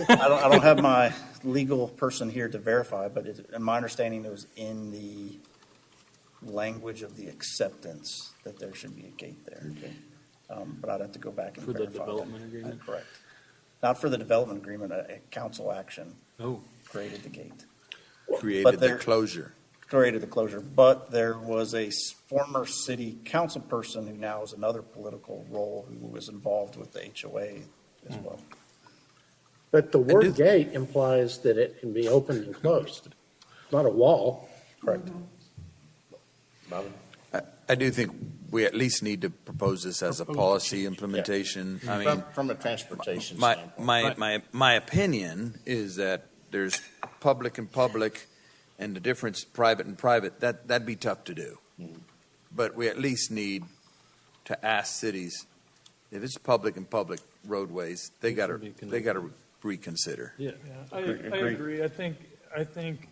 I don't have my legal person here to verify, but in my understanding, it was in the language of the acceptance that there should be a gate there. But I'd have to go back and For the verify that. development agreement? Correct. Not for the development agreement, a council action Oh. created the gate. Created the there- closure. Created the closure, but there was a former city council person who now is another political role who was involved with the HOA as well. But the word gate implies that it can be opened and closed, not a wall. Correct. Bobby? I do think we at least need to propose this as a policy implementation. I mean, From a transportation my, standpoint. my opinion is that there's public and public and the difference private and private, that'd be tough to do. But we at least need to ask cities, if it's public and public roadways, they gotta reconsider. Yeah. I agree. I think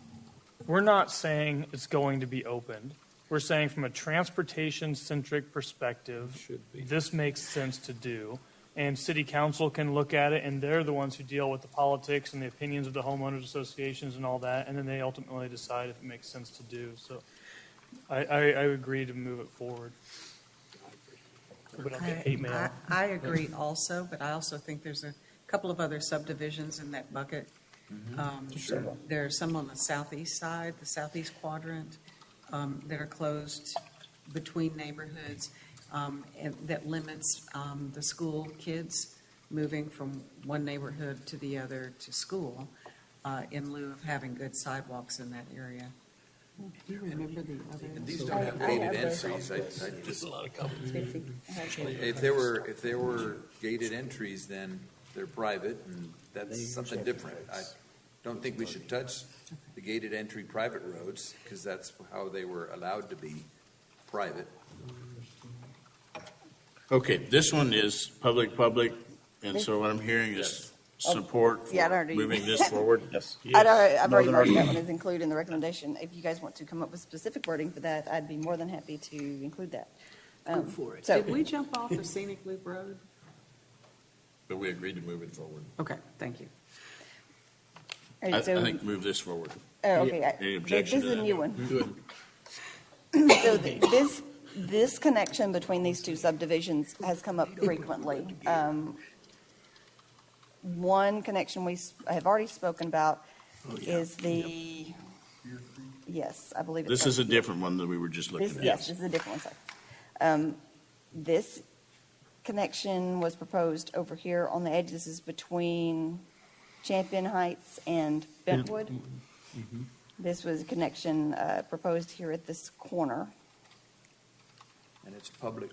we're not saying it's going to be opened. We're saying from a transportation-centric perspective, this makes sense to do. And city council can look at it, and they're the ones who deal with the politics and the opinions of the homeowners associations and all that, and then they ultimately decide if it makes sense to do. So I agree to move it forward. But I'll get hate mail. I agree also, but I also think there's a couple of other subdivisions in that bucket. There are some on the southeast side, the southeast quadrant, that are closed between neighborhoods, and that limits the school kids moving from one neighborhood to the other to school in lieu of having good sidewalks in that area. Do you remember the other? And these don't have gated entries. If there were gated entries, then they're private, and that's something different. I don't think we should touch the gated entry private roads, because that's how they were allowed to be private. Okay, this one is public, and so what I'm hearing is support Yeah, I'd for already- moving this forward? Yes. I've already Northern marked that Arkansas. one as include in the recommendation. If you guys want to come up with specific wording for that, I'd be more than happy to include that. Go for it. So, Did we jump off of Scenic Loop Road? But we agreed to move it forward. Okay, thank you. all I right, so, think move this forward. oh, okay. Any This objection is to a that? new one. Good. So this connection between these two subdivisions has come up frequently. One connection have already spoken about is the, yes, I believe it's. This is a different one than we were just looking at. Yes, this is a different one, sorry. This connection was proposed over here on the edge. This is between Champion Heights and Bentwood. This was a connection proposed here at this corner. And it's public.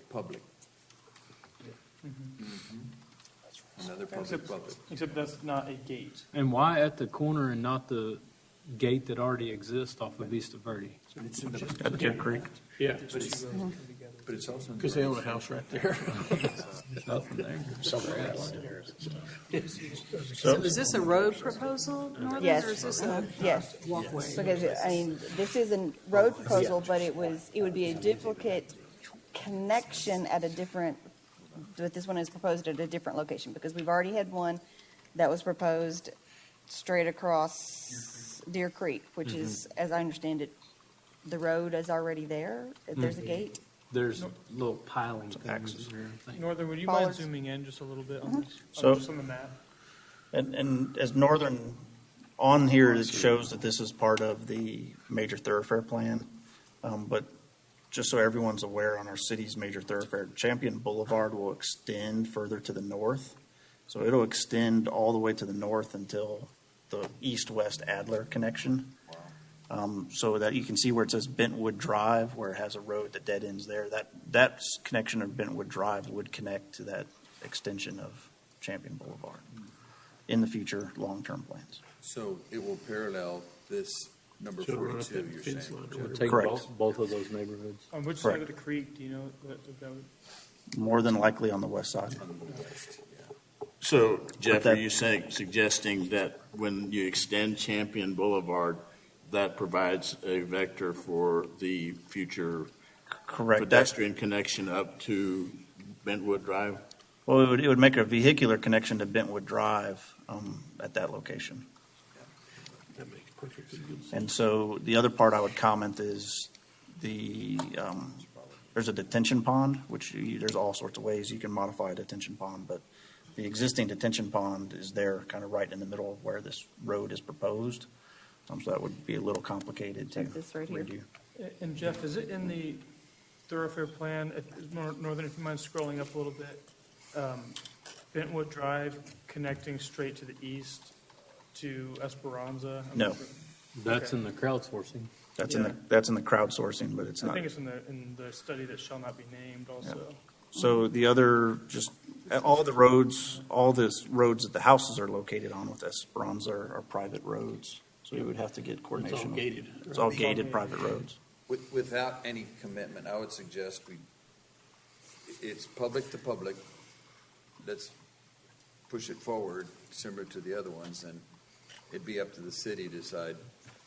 Another public. Except that's not a gate. And why at the corner and not the gate that already exists off of Vista Verde? Deer Creek. Yeah. But it's also. Because they own a house right there. There's nothing there. Somewhere else there. So is this a road proposal, Northern, Yes. or is this a Yes. walkway? Because, I mean, this is a road proposal, but it would be a duplicate connection at a different, but this one is proposed at a different location, because we've already had one that was proposed straight across Deer Creek, which is, as I understand it, the road is already there. There's a gate. There's little piling things and everything. Northern, would you Bollards. mind zooming in just a little bit on this? So- Just on the map? And as Northern, on here, it shows that this is part of the major thoroughfare plan. But just so everyone's aware, on our city's major thoroughfare, Champion Boulevard will extend further to the north. So it'll extend all the way to the north until the east-west Adler connection. So that you can see where it says Bentwood Drive, where it has a road that dead ends there. That connection of Bentwood Drive would connect to that extension of Champion Boulevard in the future long-term plans. So it will parallel this number So run up 42, that you're fence saying? line. Jeff? We'll take Correct. both of those neighborhoods. On which Correct. side of the creek, do you know that would? More than likely on the west side. So, Jeff, that- are you suggesting that when you extend Champion Boulevard, that provides a vector for the future Correct. That- pedestrian connection up to Bentwood Drive? Well, it would make a vehicular connection to Bentwood Drive at that location. That makes perfect sense. And so the other part I would comment is there's a detention pond, which there's all sorts of ways you can modify a detention pond, but the existing detention pond is there kind of right in the middle of where this road is proposed. So that would be a little complicated to Check this right here. redo. And Jeff, is it in the thoroughfare plan, Northern, if you mind scrolling up a little bit, Bentwood Drive connecting straight to the east to Esperanza? No. That's in the crowdsourcing. That's in the crowdsourcing, but it's I not. think it's in the study that shall not be named also. So the other, just all the roads that the houses are located on with Esperanza are private roads. So we would have to get coordination. gated. It's all gated private roads. Without any commitment, I would suggest it's public to public. Let's push it forward, similar to the other ones, and it'd be up to the city to decide.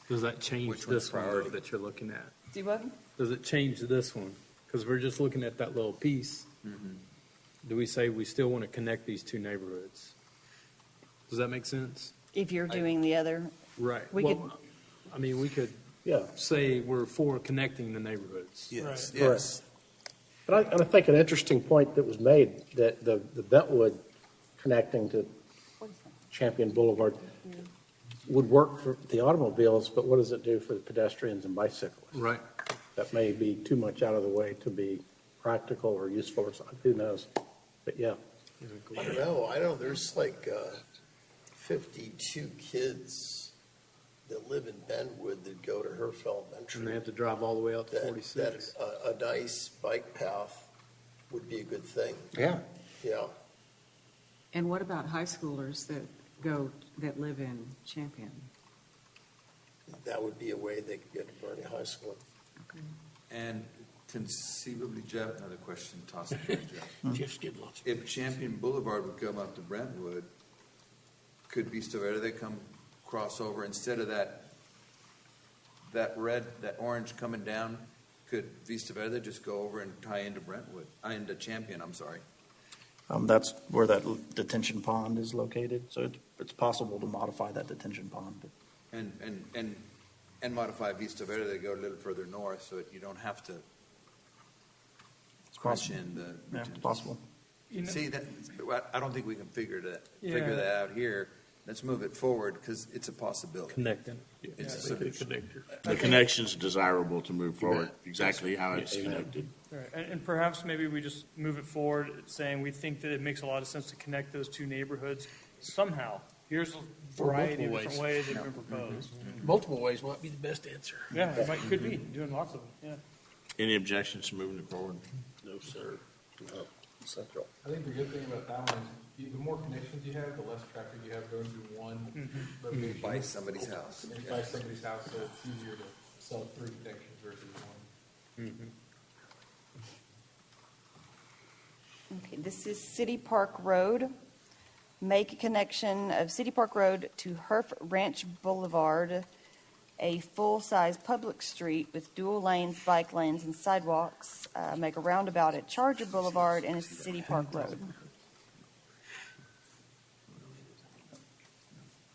Does that change Which one's this one though priority? that you're looking at? Do what? Does it change this one? Because we're just looking at that little piece. Do we say we still want to connect these two neighborhoods? Does that make sense? If you're doing the other, Right. We Well, I mean, we could Yeah. say we're for connecting the neighborhoods. Yes, Right. yes. But I think an interesting point that was made, that the Bentwood connecting to Champion Boulevard would work for the automobiles, but what does it do for the pedestrians and bicyclists? Right. That may be too much out of the way to be practical or useful or something, who knows? But yeah. I don't know. There's like 52 kids that live in Benwood that go to Herfeld Elementary. And they have to drive all the way out to That 46. a nice bike path would be a good thing. Yeah. Yeah. And what about high schoolers that live in Champion? That would be a way they could get to Bernie High School. And conceivably, Jeff, another question, toss it to you, Jeff. Jeff's getting lots of. If Champion Boulevard would come up to Brentwood, could Vista Verde come cross over instead of that orange coming down? Could Vista Verde just go over and tie into into Champion, I'm sorry? That's where that detention pond is located, so it's possible to modify that detention pond. But And modify Vista Verde to go a little further north so that you don't have to crunch in the. Yeah, it's possible. See, I don't think we can figure that out here. Let's move it forward because it's a possibility. Connecting. It's a solution. The connection's desirable to move forward, exactly how it's Amen. connected. Right. And perhaps maybe we just move it forward, saying we think that it makes a lot of sense to connect those two neighborhoods somehow. Here's a variety of different ways that have been proposed. Multiple ways might be the best answer. Yeah, could be, doing lots of them, yeah. Any objections to moving it forward? No, sir. No. Central. I think the good thing about that one is the more connections you have, the less traffic you have going through one location. By somebody's house. And by somebody's house, so it's easier to sell 3 connections versus one. Okay, this is City Park Road. Make a connection of City Park Road to Herf Ranch Boulevard, a full-size public street with dual lanes, bike lanes, and sidewalks. Make a roundabout at Charger Boulevard and a City Park Road.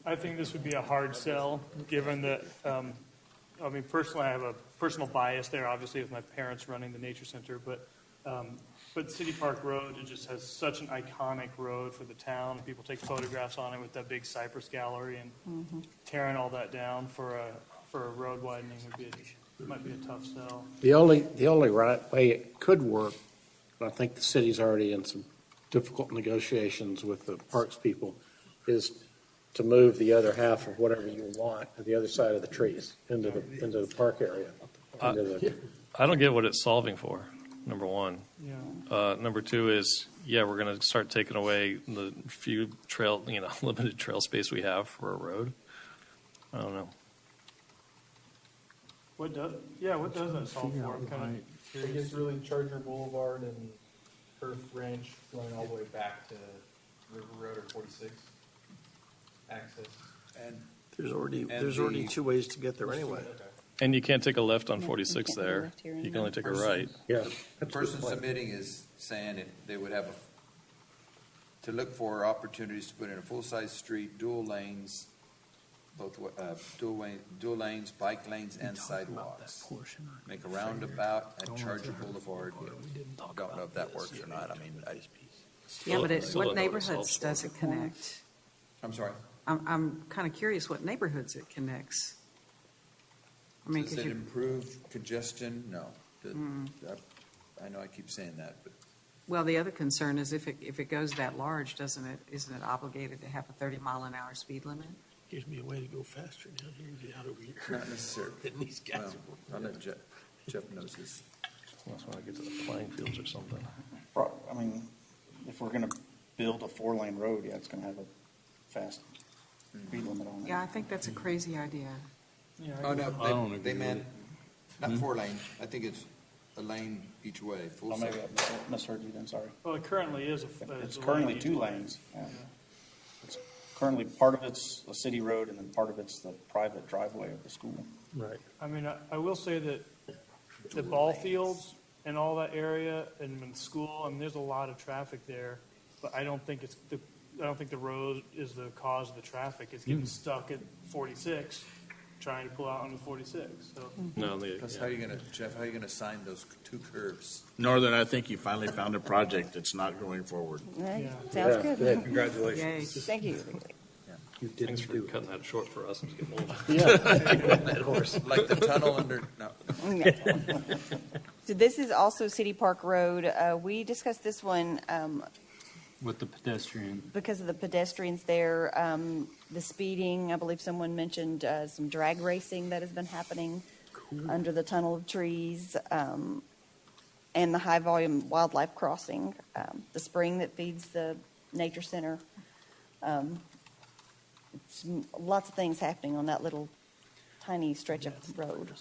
I think this would be a hard sell, given that, I mean, personally, I have a personal bias there, obviously, with my parents running the nature center, but City Park Road, it just has such an iconic road for the town. People take photographs on it with that big cypress gallery, and tearing all that down for a road widening might be a tough sell. The only right way it could work, and I think the city's already in some difficult negotiations with the parks people, is to move the other half of whatever you want to the other side of the trees into the park area. I don't get what it's solving for, number one. Yeah. Number two is, we're going to start taking away the few limited trail space we have for a road. I don't know. What does that solve for? I'm kind of I curious. guess really Charger Boulevard and Earth Ranch going all the way back to River Road or 46 access. And There's already the- 2 ways to get there anyway. And you can't take a left on 46 can't go there. left here You and can only there. take a right. Yeah. the person submitting is saying they would have to look for opportunities to put in a full-size street, dual lanes, dual lanes, bike lanes, and sidewalks. Make a roundabout at Charger Boulevard. Don't know if that works or not. I mean, Yeah, but Still what don't know what it neighborhoods solves does it connect? I'm sorry. I'm kind of curious what neighborhoods it connects. I mean, Does because it you, improve congestion? No. I know I keep saying that, but well, the other concern is if it goes that large, isn't it obligated to have a 30-mile-an-hour speed limit? Gives me a way to go faster down here and get out over here. not necessarily. Than these guys Well, are. I'll let Jeff knows this. That's when I get to the playing fields or something. I mean, if we're going to build a 4-lane road, it's going to have a fast speed limit on it. Yeah, I think that's a crazy idea. Yeah, Oh, no, I don't agree they with meant, it. not 4 lane. I think it's a lane each way, full Oh, maybe size. I misheard you then, sorry. Well, it currently is It's a currently lane 2 each way. lanes. Yeah. It's currently, part of it's a city road and then part of it's the private driveway of the school. Right. I mean, I will say that the ball fields and all that area and in school, I mean, there's a lot of traffic there, but I don't think the road is the cause of the traffic. It's getting stuck at 46, trying to pull out onto 46, so. No, Plus, how are you gonna, Jeff, how are you gonna sign those 2 curves? Northern, I think you finally found a project that's not going forward. Right. Yeah. Sounds Yeah, good. Congratulations. Yay. Thank you. You Thanks for cutting that short for us. I'm just getting old. That horse. Like the tunnel under, no. So this is also City Park Road. We discussed this one With the pedestrian. because of the pedestrians there, the speeding. I believe someone mentioned some drag racing that has been happening under the tunnel of trees, and the high-volume wildlife crossing, the spring that feeds the nature center. Lots of things happening on that little tiny stretch of road.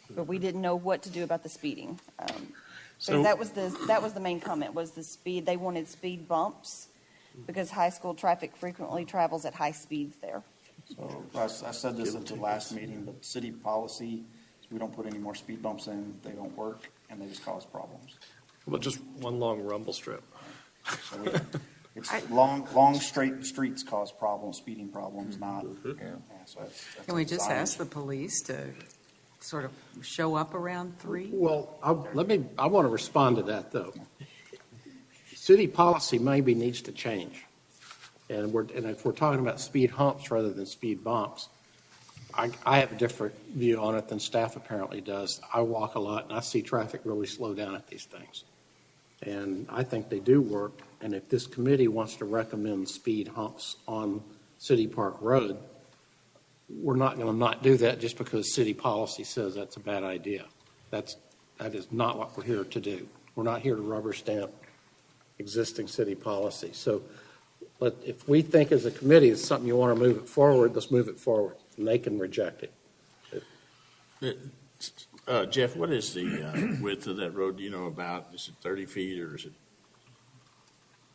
But we didn't know what to do about the speeding. So- That was the main comment, was the speed. They wanted speed bumps because high school traffic frequently travels at high speeds there. So I said this at the last meeting, but city policy, we don't put any more speed bumps in, they don't work, and they just cause problems. Well, just one long rumble strip. So it's long straight streets cause problems, speeding problems, not. So that's Can we just design ask the police to sort of show up around 3? Well, I want to respond to that, though. City policy maybe needs to change. And if we're talking about speed humps rather than speed bumps, I have a different view on it than staff apparently does. I walk a lot, and I see traffic really slow down at these things. And I think they do work. And if this committee wants to recommend speed humps on City Park Road, we're not going to not do that just because city policy says that's a bad idea. That is not what we're here to do. We're not here to rubber stamp existing city policy. So if we think as a committee it's something you want to move it forward, let's move it forward. And they can reject it. Jeff, what is the width of that road? Do you know about? Is it 30 feet or is it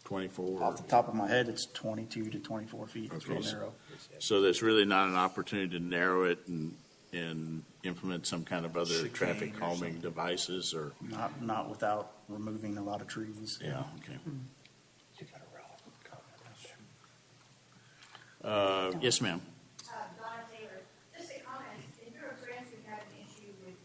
24? Off the top of my head, it's 22 to 24 feet. It's Okay, real narrow. So there's really not an opportunity to narrow it and implement some kind of other traffic calming devices or? Not without removing a lot of trees. Yeah, okay. Yes, ma'am. Donna Taylor, just a comment. In your experience, we've had an issue with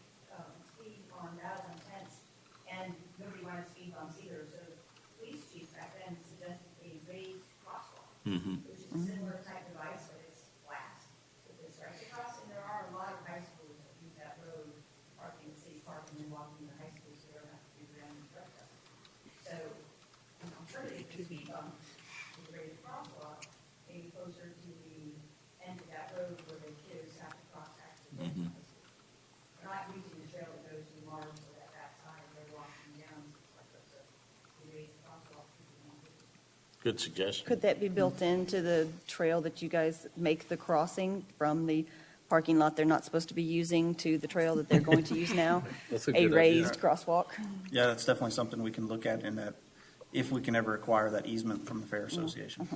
speed on Roundabout and 10th, and nobody wanted speed bumps either. So the police chief back then suggested a raised crosswalk, which is a similar type device, but it's flat. With the stripes across, and there are a lot of high schools that use that road, parking the city park and then walking to high school, so they don't have to do random truck traffic. So an alternative to speed bump is a raised crosswalk, maybe closer to the end of that road where the kids have to cross actually. They're not using the trail that goes to Mars or that backside, they're walking down, like so we raise the crosswalk. Good suggestion. Could that be built into the trail that you guys make the crossing from the parking lot they're not supposed to be using to the trail that they're going to use now? That's a A good raised idea. crosswalk? Yeah, that's definitely something we can look at in that, if we can ever acquire that easement from the Fair Association.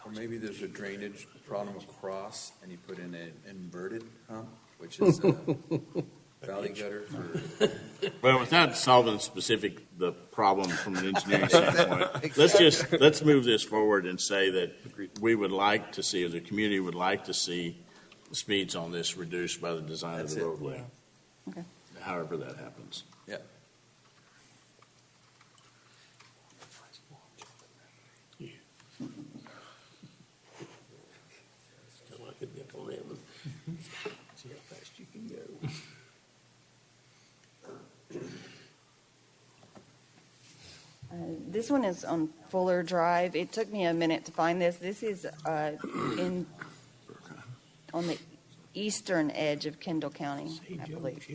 Or maybe there's a drainage problem across, and you put in an inverted hump, which is a valley gutter for. Well, without solving the problem from an engineering standpoint, let's move this forward and say that we would like to see, or the community would like to see, the speeds on this reduced by the design of the roadway. Okay. However that happens. Yeah. See how fast you can go. This one is on Fuller Drive. It took me a minute to find this. This is on the eastern edge of Kendall County, I believe.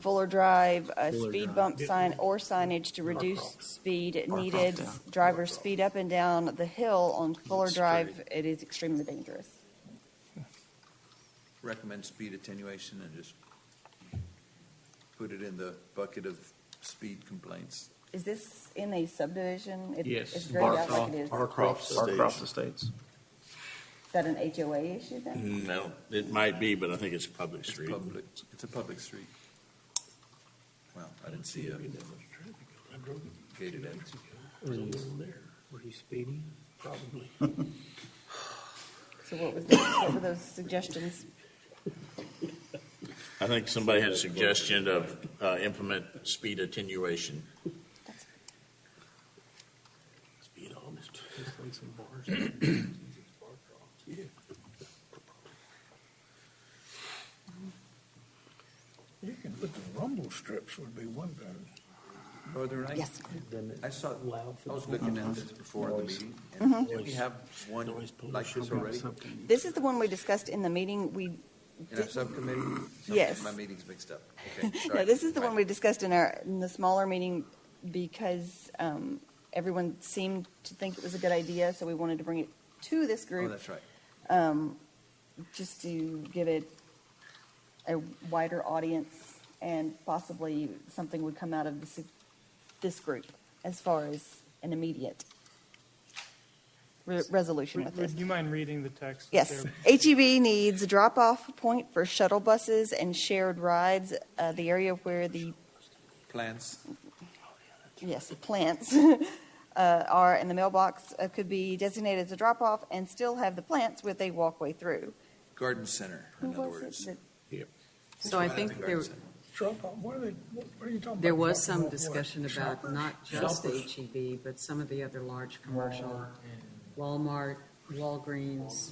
Fuller Drive, a speed bump sign or signage to reduce speed needed. Drivers speed up and down the hill on Fuller Drive. It is extremely dangerous. Recommend speed attenuation and just put it in the bucket of speed complaints. Is this in a subdivision? Yes. It's grayed out like it is. Barcroft Estates. Is that an HOA issue then? No, it might be, but I think it's a public It's street. public, it's a public street. Well, I didn't see a gated end. Were you speeding? Probably. So what were those suggestions? I think somebody had a suggestion of implement speed attenuation. Speed almost. You can put the rumble strips would be one thing. Northern, Yes. I saw, I was looking at this before the meeting, and did we have one like this already This is the one we discussed in the meeting. We in our subcommittee? Yes. My meeting's mixed up. Okay, No, sorry. this is the one we discussed in the smaller meeting because everyone seemed to think it was a good idea, so we wanted to bring it to this Oh, group that's right. just to give it a wider audience, and possibly something would come out of this group as far as an immediate resolution with this. Would you mind reading the text? Yes. there? HEB needs a drop-off point for shuttle buses and shared rides. The area where the Plans. Yes, plants are in the mailbox could be designated as a drop-off and still have the plants with a walkway through. Garden center, in other words. So I think there, What are you talking about? there was some discussion about not just HEB, but some of the other large commercial, Walmart, Walgreens,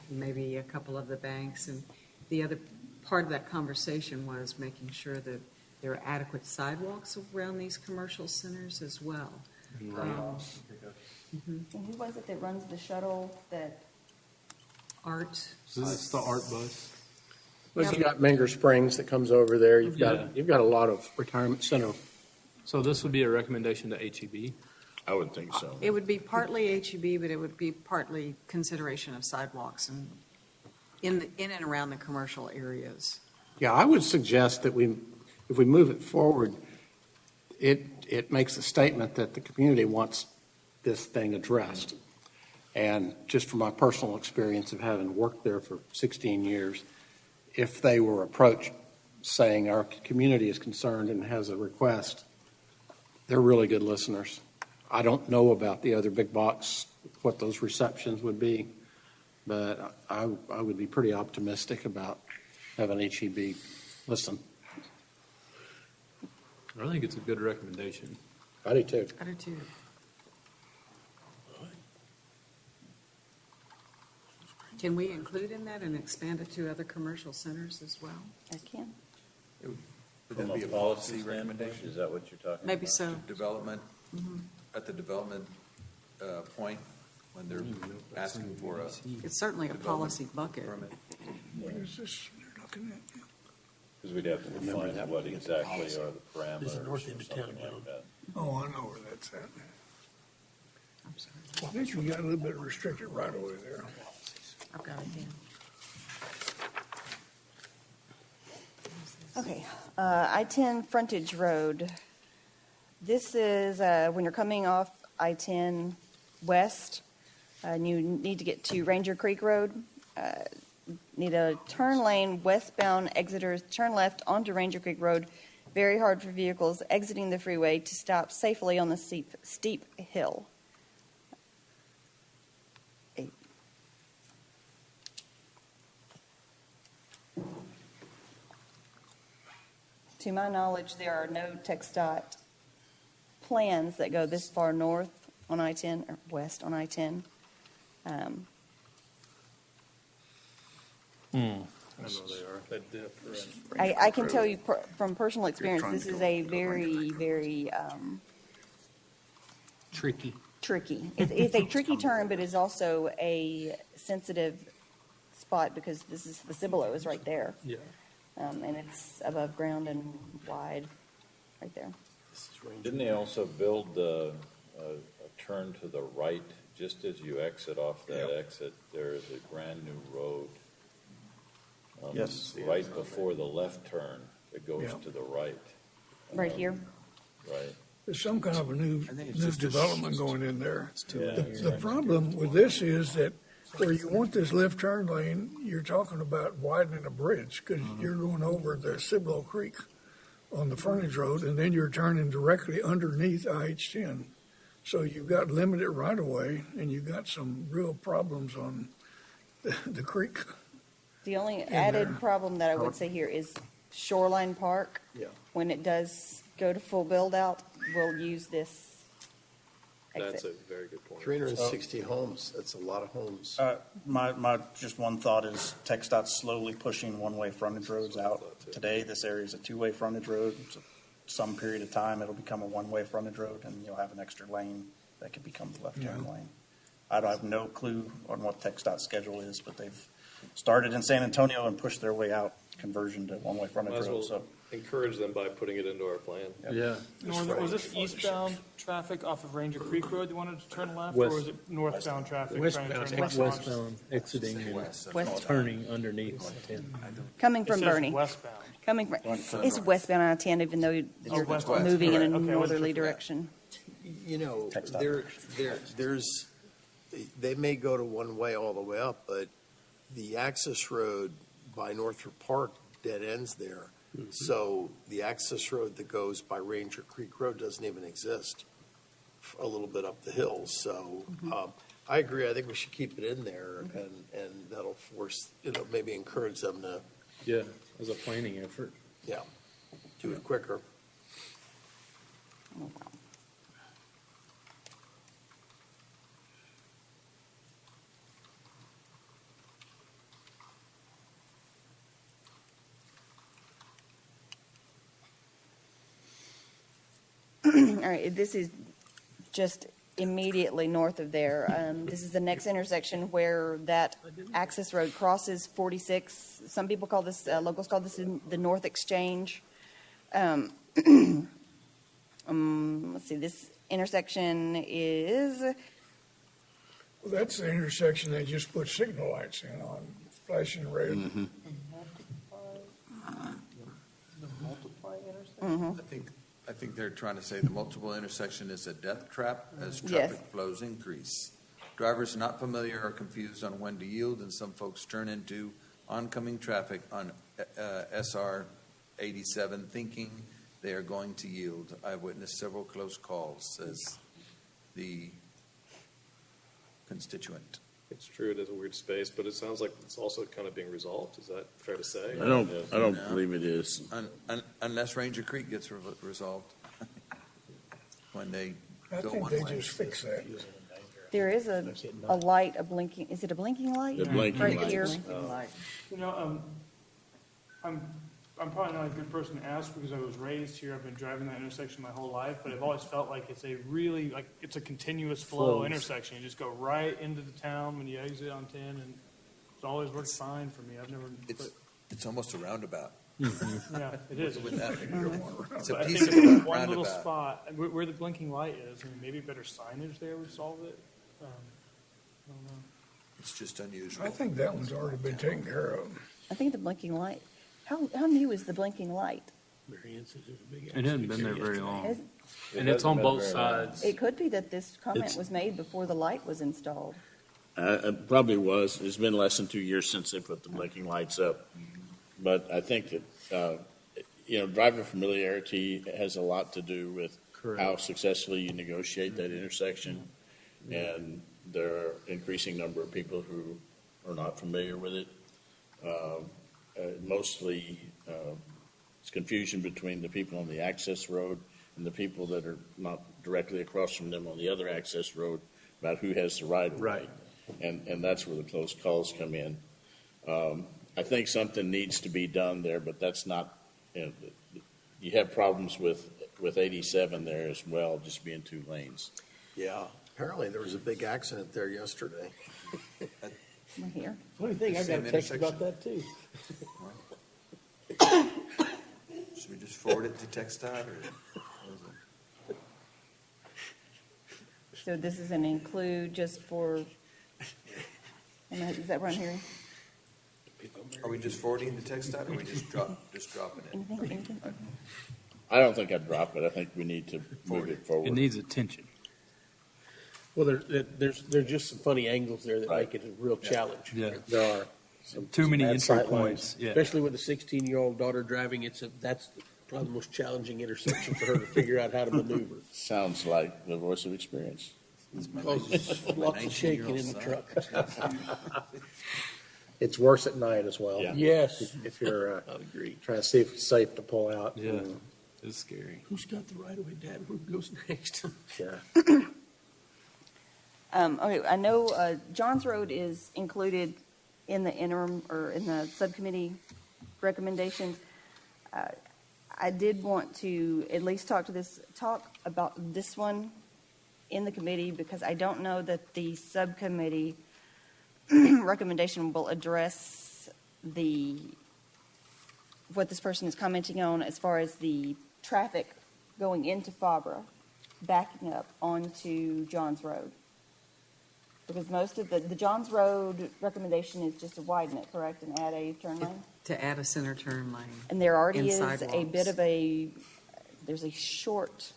maybe a couple of the banks. And the other part of that conversation was making sure that there are adequate sidewalks around these commercial centers as well. And who was it that runs the shuttle that? Art. So this is the art bus? Well, you got Menger Springs that comes over there. You've got a lot of retirement center. So this would be a recommendation to HEB? I would think so. It would be partly HEB, but it would be partly consideration of sidewalks and in and around the commercial areas. Yeah, I would suggest that if we move it forward, it makes a statement that the community wants this thing addressed. And just from my personal experience of having worked there for 16 years, if they were approached saying our community is concerned and has a request, they're really good listeners. I don't know about the other big box, what those receptions would be, but I would be pretty optimistic about having HEB listen. I think it's a good recommendation. I do too. I do too. Can we include in that and expand it to other commercial centers as well? I can. Would that be a policy recommendation? Is that what you're talking about? Maybe so. Development, at the development point, when they're asking for a It's certainly a policy bucket. permit. What is this you're looking at? Because we'd have to define what exactly are the parameters This is or north end of town, something like that. Oh, I know where that's at. I'm sorry. I think you got a little bit restricted right away there. I've got it down. Okay, I-10 frontage road. This is when you're coming off I-10 west, and you need to get to Ranger Creek Road. Need a turn lane westbound exiters, turn left onto Ranger Creek Road. Very hard for vehicles exiting the freeway to stop safely on the steep hill. To my knowledge, there are no TxDOT plans that go this far north on I-10 or west on I-10. I know they are. That dip, right. I can tell you from personal experience, this is a very, very Tricky. tricky. It's a tricky turn, but it's also a sensitive spot because the Cibolo is right there. Yeah. And it's above ground and wide right there. Didn't they also build a turn to the right, just as you exit off that exit, there is a brand-new road. Yes. Right before the left turn, it goes to the right. Right here? Right. There's some kind of a new development going in there. Yeah. The problem with this is that where you want this left turn lane, you're talking about widening a bridge because you're going over the Cibolo Creek on the frontage road, and then you're turning directly underneath IH-10. So you've got limited right-of-way, and you've got some real problems on the creek. The only added problem that I would say here is Shoreline Park. Yeah. When it does go to full build-out, we'll use this That's exit. a very good point. 360 homes, that's a lot of homes. My just one thought is TxDOT's slowly pushing one-way frontage roads out. Today, this area is a two-way frontage road. So some period of time, it'll become a one-way frontage road, and you'll have an extra lane that could become the left turn lane. I have no clue on what TxDOT's schedule is, but they've started in San Antonio and pushed their way out, conversion to one-way frontage Might as road. well So encourage them by putting it into our plan. Yeah. Northern, was this eastbound traffic off of Ranger Creek Road you wanted to turn left, West- or was it northbound traffic? Westbound, trying to turn left? westbound, exiting and turning underneath I-10. Coming from It says Bernie. westbound. Coming from, it's westbound on I-10, even though you're westbound. moving in a Okay, I wasn't northerly sure for that. direction. You know, TxDOT. there's they may go to one way all the way up, but the access road by Northrop Park dead ends there. So the access road that goes by Ranger Creek Road doesn't even exist a little bit up the hill. So I agree. I think we should keep it in there, and that'll force, maybe encourage them to, Yeah, as a planning effort. do it quicker. All right, this is just immediately north of there. This is the next intersection where that access road crosses 46. Some people call this, locals call this the North Exchange. Let's see, this intersection is, Well, that's the intersection they just put signal lights in on, flashing red. I think they're trying to say the multiple intersection is a death trap as Yes. traffic flows increase. Drivers not familiar are confused on when to yield, and some folks turn into oncoming traffic on SR 87 thinking they are going to yield. I've witnessed several close calls, says the constituent. It's true, it is a weird space, but it sounds like it's also kind of being resolved. Is that fair to say? I don't believe it is. Unless Ranger Creek gets resolved. When they I go think one they way. just fix that. there is a light, a blinking, is it a blinking light? The blinking Right light. here. You know, I'm probably not a good person to ask because I was raised here. I've been driving that intersection my whole life, but I've always felt like it's a really, like, it's a continuous flow Flows. intersection. You just go right into the town when you exit on 10, and it's always worked fine for me. I've never. It's almost a roundabout. Yeah, it is. With that, it's a But I piece think of it's a one little roundabout. spot where the blinking light is. I mean, maybe better signage there would solve it. I don't know. It's just unusual. I think that one's already been taken care of. I think the blinking light, how new is the blinking light? It hasn't been there very long. Has- And it's on both sides. It could be that this comment It's- was made before the light was installed. It probably was. It's been less than 2 years since they put the blinking lights up. But I think that, driver familiarity has a lot to do with how successfully you negotiate that intersection. And there are increasing number of people who are not familiar with it. Mostly, it's confusion between the people on the access road and the people that are not directly across from them on the other access road about who has the right of way. Right. And that's where the close calls come in. I think something needs to be done there, but that's not, you have problems with 87 there as well, just being 2 lanes. Yeah, apparently there was a big accident there yesterday. Right here. Funny thing, I got Same a text intersection. about that too. Should we just forward it to TxDOT or? So this is an include just for, is that right here? Are we just forwarding to TxDOT or are we just dropping it? Anything? I don't think I'd drop it. I think we need to move it forward. It needs attention. Well, there's just some funny angles there that make it a real challenge. Yeah. There are. Too many bad entry sight points. lines, Yeah. especially with a 16-year-old daughter driving. That's probably the most challenging intersection for her to figure out how to maneuver. Sounds like the voice of experience. Causes lots of shaking in the 19-year-old truck. It's worse at night as well. Yeah. Yes. If you're trying to see if it's safe to pull out. Yeah. It's scary. Who's got the right of way, Dad? Who goes next? Yeah. Okay, I know Johns Road is included in the interim or in the subcommittee recommendations. I did want to at least talk about this one in the committee because I don't know that the subcommittee recommendation will address what this person is commenting on as far as the traffic going into Fabra, backing up onto Johns Road. Because most of the Johns Road recommendation is just to widen it, correct, and add a turn lane? To add a center turn lane. And there already and is a sidewalks. bit of there's a short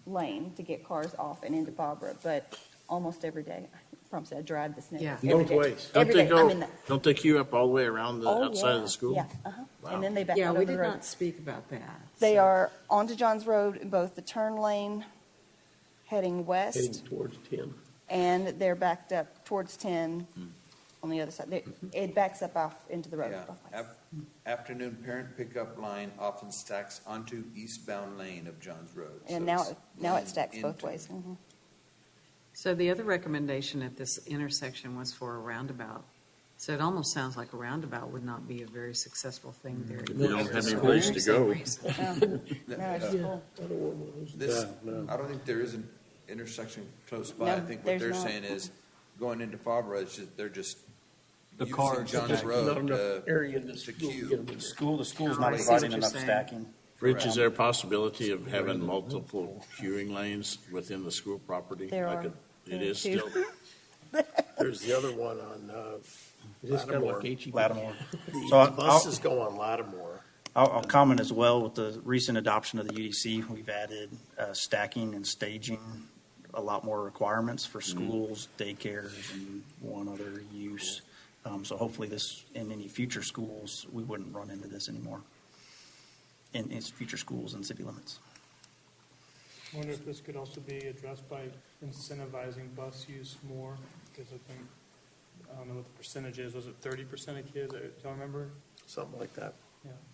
lane to get cars off and into Fabra, but almost every day, promise you, I drive the snow. Yeah. every Both day. ways. Don't Every they day. go, I'm in the- don't they queue up all the way around the Oh, outside of yeah, the school? Yeah, Wow. and then they back Yeah, out we over did the road. not speak about that. They so- are onto Johns Road in both the turn lane heading west, Heading towards 10. and they're backed up towards 10 on the other side. It backs up off into the road. Yeah. both ways. Afternoon parent pickup line often stacks onto eastbound lane of Johns Road. And So now, it's now going it stacks both into- ways. Mhm. So the other recommendation at this intersection was for a roundabout. So it almost sounds like a roundabout would not be a very successful thing there. If you don't have any For place the to same go. reason. No, it's cool. This, No. I don't think there is an intersection close by. I No, think what there's they're not. saying is, going into Fabra, it's just, they're just The using cars Johns stack. Not Road enough area in the to school to queue. get them in there. The school's Oh, not I see what providing you're enough saying. stacking. Rich, is there a possibility of having multiple queuing lanes within the school property? There Like are. It is Two. still, There's the other one on Just kind of Lattimore. like HEB. Lattimore. The So buses go on Lattimore. I'll comment as well with the recent adoption of the UDC. We've added stacking and staging, a lot more requirements for schools, daycares, and one other use. So hopefully this, in any future schools, we wouldn't run into this anymore in future schools and city limits. I wonder if this could also be addressed by incentivizing bus use more, because I think, I don't know what the percentage is, was it 30% of kids, do y'all remember? Something like that.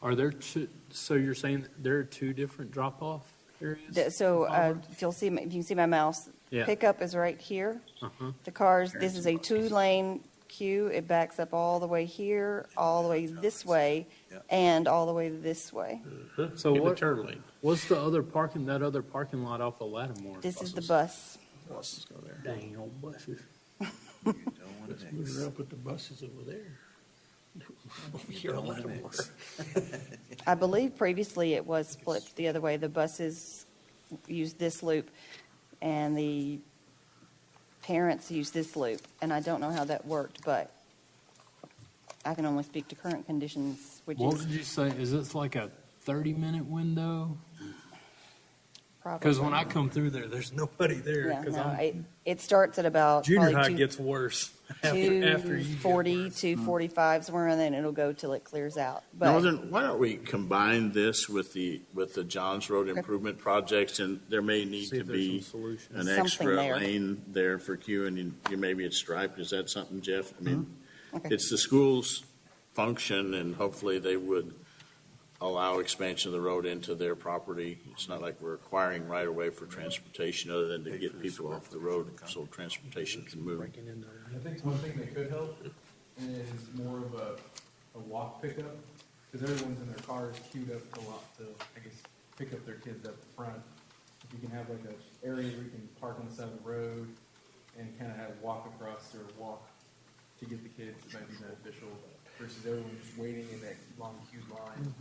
Are there two, so you're saying there are two different drop-off areas? So if you can see my mouse, Yeah. pickup is right here. Uh-huh. The cars, this is a 2-lane queue. It backs up all the way here, all the way this way, and all the way this way. So In the what, turn lane. what's the other parking, that other parking lot off of Lattimore? This is the bus. Buses go there. Dang old buses. Let's move around, put the buses over there. Here on Lattimore. I believe previously it was flipped the other way. The buses use this loop, and the parents use this loop. And I don't know how that worked, but I can only speak to current conditions, which What is did you say, is this like a 30-minute window? probably. Because when I come through there, there's nobody there. Yeah, 'Cause no, I'm- it starts at about Junior high probably gets worse after you get 240, 245, somewhere, and then it'll go till it clears out. But Northern, why don't we combine this with the Johns Road improvement projects, and there may need See to if there's be some solutions. an Something extra there. lane there for queuing, and you maybe it's striped. Is that something, Jeff? I mean, Okay. it's the school's function, and hopefully they would allow expansion of the road into their property. It's not like we're acquiring right away for transportation, other than to get people off the road so transportation can move. I think one thing that could help is more of a walk pickup, because everyone's in their cars queued up to, I guess, pick up their kids up front. If you can have like a area where you can park on the side of the road and kind of have walk across or walk to get the kids, it might be beneficial versus everyone just waiting in that long queued line.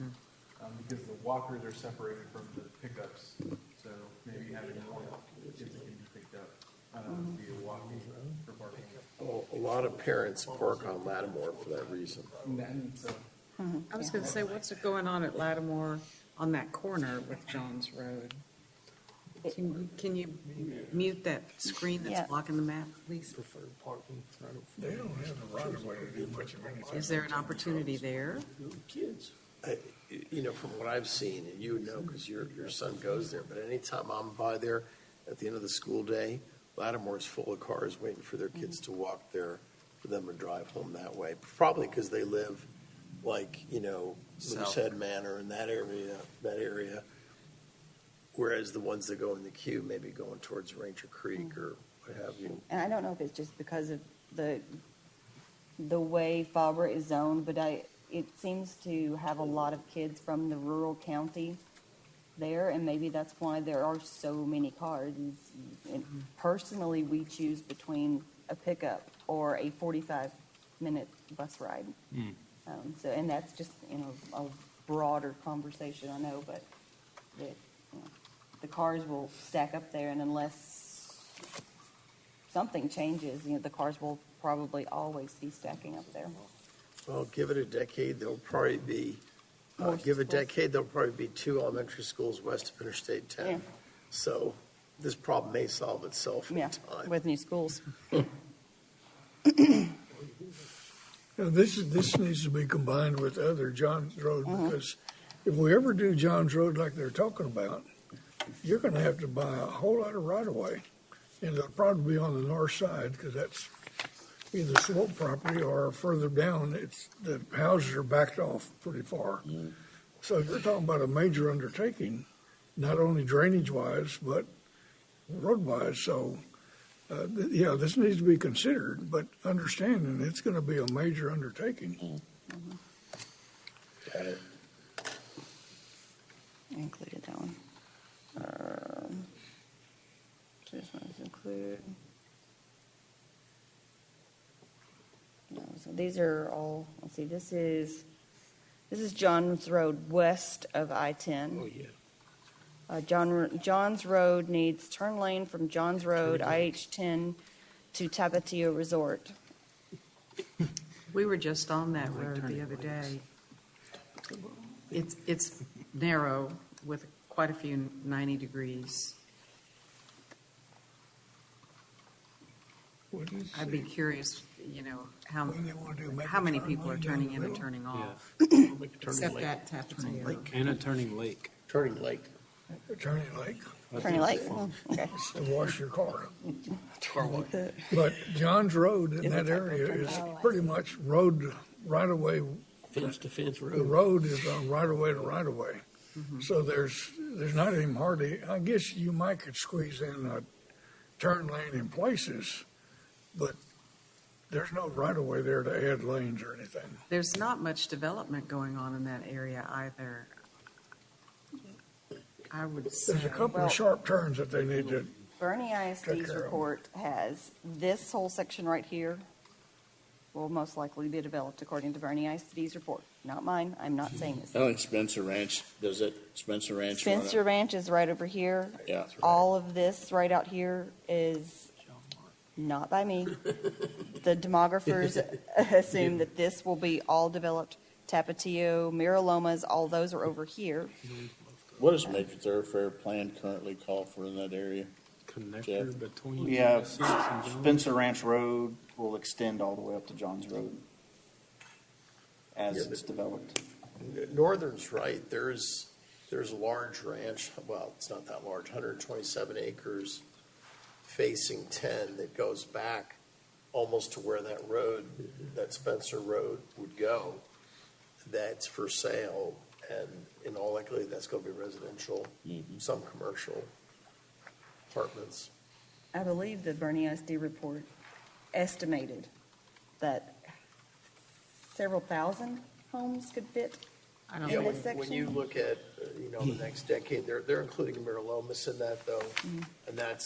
Because the walkers are separated from the pickups, so maybe having more kids that can be picked up via walking for parking. Well, a lot of parents park on Lattimore for that reason. I was going to say, what's going on at Lattimore on that corner with Johns Road? Can you mute that screen Yeah. that's blocking the map, please? Preferred parking. They don't have the right of way to do much of anything. Is there an opportunity there? Kids. You know, from what I've seen, and you would know because your son goes there, but anytime I'm by there at the end of the school day, Lattimore's full of cars waiting for their kids to walk there, for them to drive home that way. Probably because they live like, Moosehead Manor in that area. Whereas the ones that go in the queue may be going towards Ranger Creek or what have you. And I don't know if it's just because of the way Fabra is zoned, but it seems to have a lot of kids from the rural county there, and maybe that's why there are so many cars. And personally, we choose between a pickup or a 45-minute bus ride. And that's just, a broader conversation, I know, but the cars will stack up there, and unless something changes, the cars will probably always be stacking up there. Well, give it a decade, there'll probably be, there'll probably be 2 elementary schools west of Interstate 10. Yeah. So this problem may solve itself in Yeah, time. with new schools. This needs to be combined with other Johns Road, because if we ever do Johns Road like they're talking about, you're gonna have to buy a whole lot of right-of-way. And it'll probably be on the north side, because that's either slope property or further down, the houses are backed off pretty far. So you're talking about a major undertaking, not only drainage-wise, but road-wise. So, yeah, this needs to be considered, but understanding it's going to be a major undertaking. Got it. I included that one. So this one is included. No, so these are all, let's see, this is Johns Road west of I-10. Oh, yeah. Johns Road needs turn lane from Johns Road, IH-10 to Tapatio Resort. We were just on that road the other day. It's narrow with quite a few 90 degrees. I'd be curious, how many people are turning in and turning off. Except at Tapatio. And a turning lake. Turning lake. Turning Lake. Turning Lake, okay. It's to wash your car. Car wash. But Johns Road in that area is pretty much road right-of-way. Fence to fence The road. road is on right-of-way to right-of-way. So there's not even hardly, I guess you might could squeeze in a turn lane in places, but there's no right-of-way there to add lanes or anything. There's not much development going on in that area either. I would say. There's a couple of sharp turns that they need to. Bernie Take ISD's care of report has this whole section right here will most likely be developed according to Bernie ISD's report. Not mine, I'm not saying this. I think Spencer Ranch, does it? Spencer Ranch? run up? Spencer Ranch is right over here. Yeah. All of this right out here is not by me. The demographers assume that this will be all developed. Tapatio, Miralomas, all those are over here. What does major thoroughfare plan currently call for in that area? Connector Jeff? between. We have Six and John. Spencer Ranch Road will extend all the way up to Johns Road as Yeah, it's developed. Northern's right. There's a large ranch, well, it's not that large, 127 acres facing 10 that goes back almost to where that road, that Spencer Road would go. That's for sale, and in all likelihood, that's going to be residential, some commercial apartments. I believe the Bernie ISD report estimated that several thousand homes could fit in Yeah, this when you section. look at, the next decade, they're including Miralomas in that, though. And that,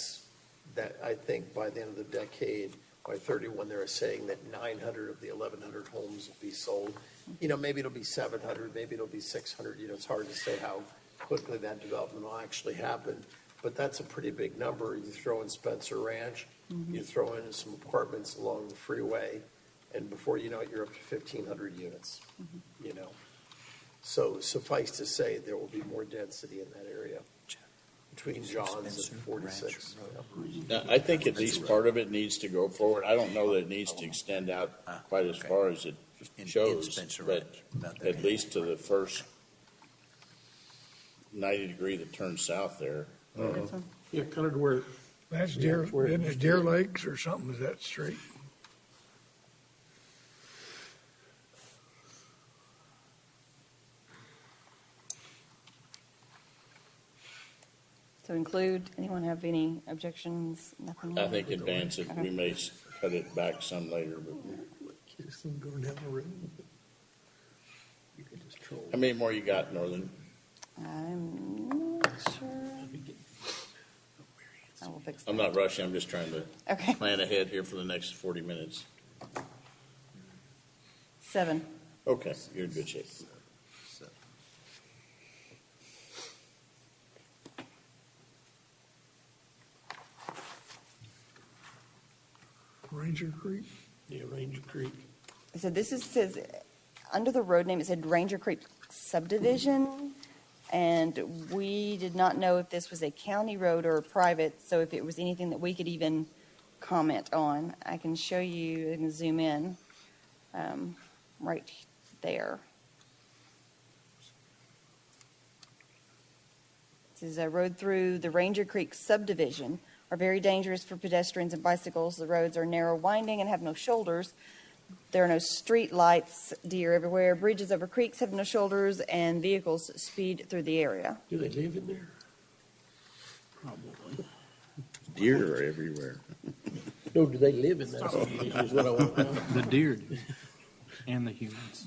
I think, by the end of the decade, by 31, they're saying that 900 of the 1,100 homes will be sold. Maybe it'll be 700, maybe it'll be 600. It's hard to say how quickly that development will actually happen. But that's a pretty big number. You throw in Spencer Ranch, you throw in some apartments along the freeway, and before you know it, you're up to 1,500 units, So suffice to say, there will be more density in that area between Johns and 46. Now, I think at least part of it needs to go forward. I don't know that it needs to extend out quite as far as it shows, but at least to the first 90 degree that turns south there. Yeah, kind of to where. That's Deer, isn't it Deer Lakes or something, is that street? To include, anyone have any objections? Nothing? I think advance it, we may cut it back some later, but Going down the road. You could just troll. how many more you got, Northern? I'm not sure. I will fix that. I'm not rushing, I'm just trying to Okay. plan ahead here for the next 40 minutes. 7. Okay, you're in good shape. Ranger Creek? Yeah, Ranger Creek. So this says, under the road name, it said Ranger Creek subdivision, and we did not know if this was a county road or a private, so if it was anything that we could even comment on. I can show you and zoom in right there. This is a road through the Ranger Creek subdivision. Are very dangerous for pedestrians and bicycles. The roads are narrow, winding, and have no shoulders. There are no street lights, deer everywhere. Bridges over creeks have no shoulders, and vehicles speed through the area. Do they live in there? Probably. Deer are everywhere. No, do they live in that subdivision is what I want to know. The deer and the humans.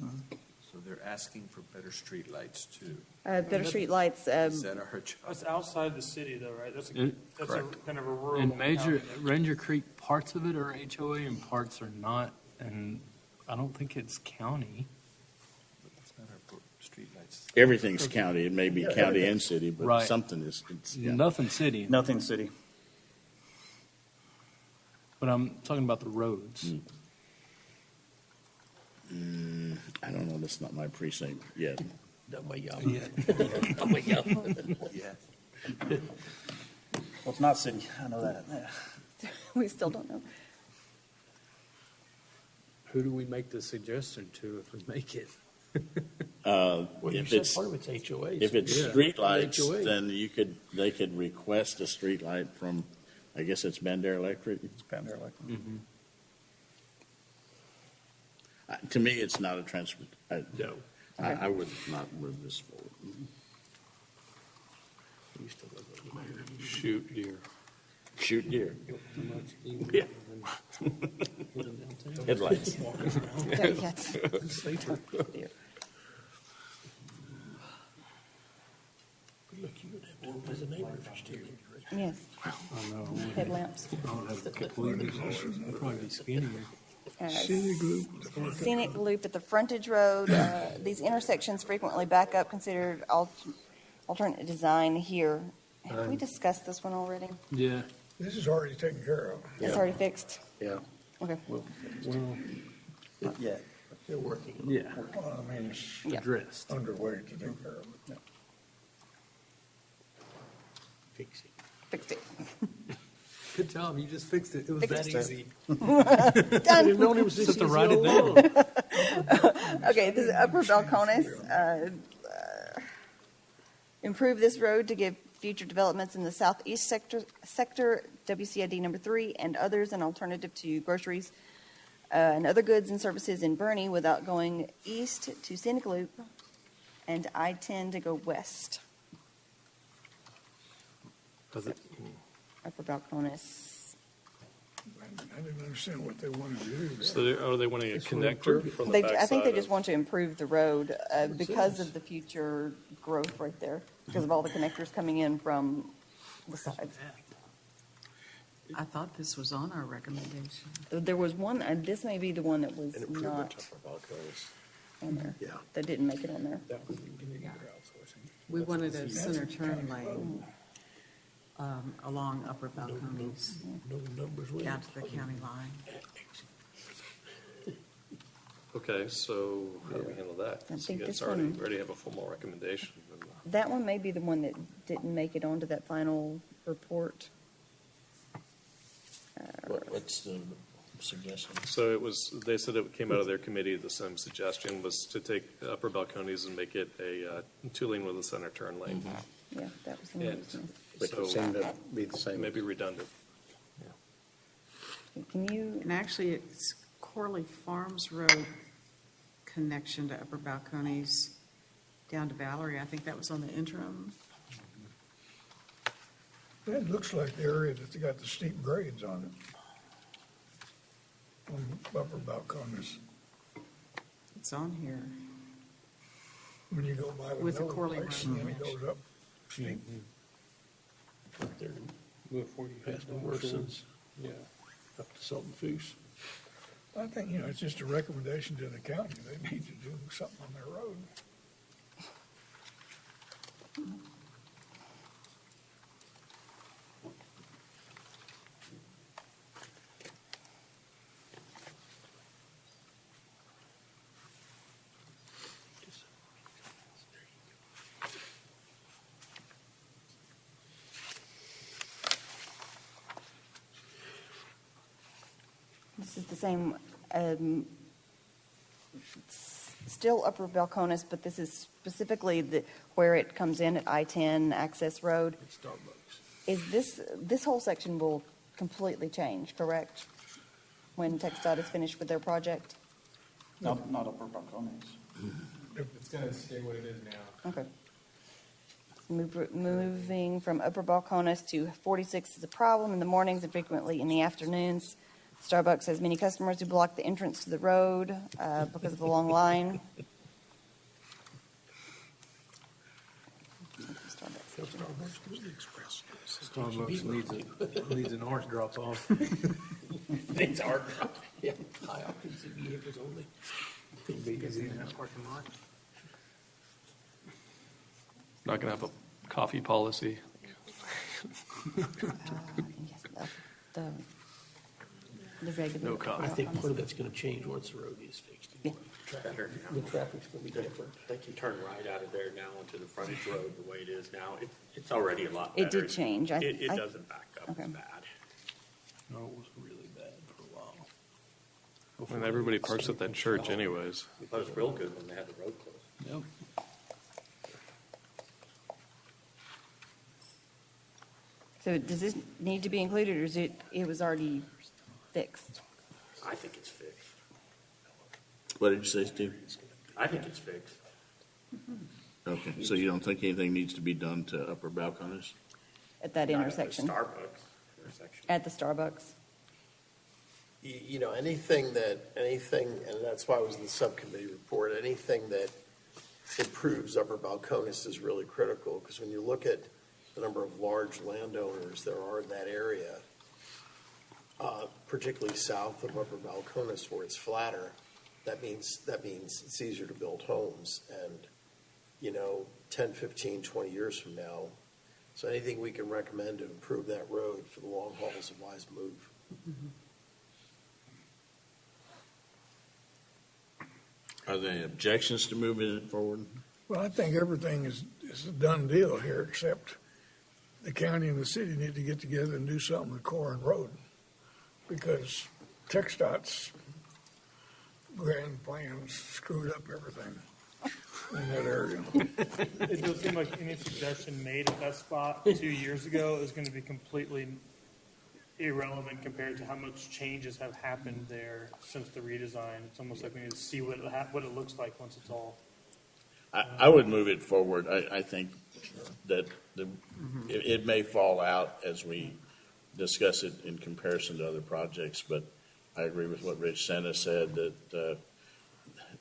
So they're asking for better street lights too. Better street lights. Is that our job? That's outside the city, though, right? That's It- a Correct. kind of a rural. And Major county. Ranger Creek, parts of it are HOA and parts are not, and I don't think it's county. It's not our street lights. Everything's county. It may be Yeah, county everything. and city, but Right. something is. Yeah. Nothing city, Nothing city. but I'm talking about the roads. I don't know. That's not my precinct yet. That way y'all. Yeah. That way y'all. Yeah. Well, it's not city. I know that. Yeah. We still don't know. Who do we make the suggestion to if we make it? Well, you If said it's part of it's HOA. if it's Yeah. streetlights, HOA. then they could request a streetlight from, I guess it's Bend Air Electric. It's Bend Air Electric. To me, it's not a transport. No. I would not move this forward. I used to live over there. Shoot deer. Shoot deer. Yeah. Headlights. Yes. Look, you would have to work as a neighbor if you're still in your Yes. I know. Headlamps. I would have completely, I'd probably be skinnier. Scenic loop. Scenic loop at the frontage road. These intersections frequently back up, considered alternate design here. Have we discussed this one already? Yeah. This is already taken care of. It's already fixed? Yeah. Okay. Well, Not yet. They're working. yeah, Well, I mean, it's Yeah. addressed. underway to take care of it. Fix it. Fixed it. Good job, you just fixed it. It was that Fixed it. easy. I didn't Done. know it was this Just to easy write it all down. along. Okay, this is Upper Balcones. Improve this road to give future developments in the southeast sector, WCID number 3, and others an alternative to groceries and other goods and services in Bernie without going east to Scenic Loop and I-10 to go west. Does it- Upper Balcones. I didn't understand what they wanted to do. So are they wanting a connector from the They, backside? I think they just of- want to improve the road because of the future growth right there, because of all the connectors coming in from the sides. I thought this was on our recommendation. There was one, this may be the one that was An improvement not to Upper Balcones. on there, Yeah. that didn't make it on there. That would be community outsourcing. We wanted a center turn lane along Upper Balcones, No numbers with down it. to the county line. Okay, so how do we handle that? I So think you guys this one- already have a formal recommendation. That one may be the one that didn't make it onto that final report. What's the suggestion? So it was, they said it came out of their committee, the same suggestion was to take Upper Balcones and make it a two-lane with a center turn lane. Yeah, that was the one. And that was missed. Which so would seem to be the same. maybe redundant. Can you, And actually, it's Corley Farms Road connection to Upper Balcones down to Valerie. I think that was on the interim. That looks like the area that's got the steep grades on it. On Upper Balcones. It's on here. When you go by the With the Nova Corley place, Road and then it Bridge. goes up steep. Up there Before you past the Worsons, Yeah. up to Sultan Foos. I think, it's just a recommendation to the county. They need to do something on their road. the same, still Upper Balcones, but this is specifically where it comes in at I-10 Access Road. Is this whole section will completely change, correct? When TxDOT is finished with their project? Not Upper Balcones. It's going to stay what it is now. Okay. Moving from Upper Balcones to 46 is a problem in the mornings and frequently in the afternoons. Starbucks has many customers who block the entrance to the road because of the long line. Starbucks needs an art drop off. Needs art drop. Yeah, high occupancy vehicles only. Could be easy in that parking lot. Not going to have a coffee policy. The regular. No coffee. I think part of that's going to change once the road is fixed. Yeah. The traffic's going to be different. They can turn right out of there now onto the frontage road the way it is now. It's already a lot better. It did change. It doesn't back up Okay. as bad. No, it was really bad for a while. And everybody parks at that church anyways. It was real good when they had the road closed. Yep. So does this need to be included, or is it was already fixed? I think it's fixed. What did you say, Steve? I think it's fixed. Okay, so you don't think anything needs to be done to Upper Balcones? At that Not intersection? At the Starbucks intersection. At the Starbucks? You know, anything, and that's why it was in the subcommittee report, anything that improves Upper Balcones is really critical, because when you look at the number of large landowners there are in that area, particularly south of Upper Balcones where it's flatter, that means it's easier to build homes. And, 10, 15, 20 years from now, so anything we can recommend to improve that road for the long haul is a wise move. Are there any objections to moving it forward? Well, I think everything is a done deal here, except the county and the city need to get together and do something with Corin Road, because TxDOT's grand plans screwed up everything in that area. It does seem like any suggestion made at that spot 2 years ago is going to be completely irrelevant compared to how much changes have happened there since the redesign. It's almost like we need to see what it looks like once it's all. I would move it forward. I think that it may fall out as we discuss it in comparison to other projects, but I agree with what Rich Sena said, that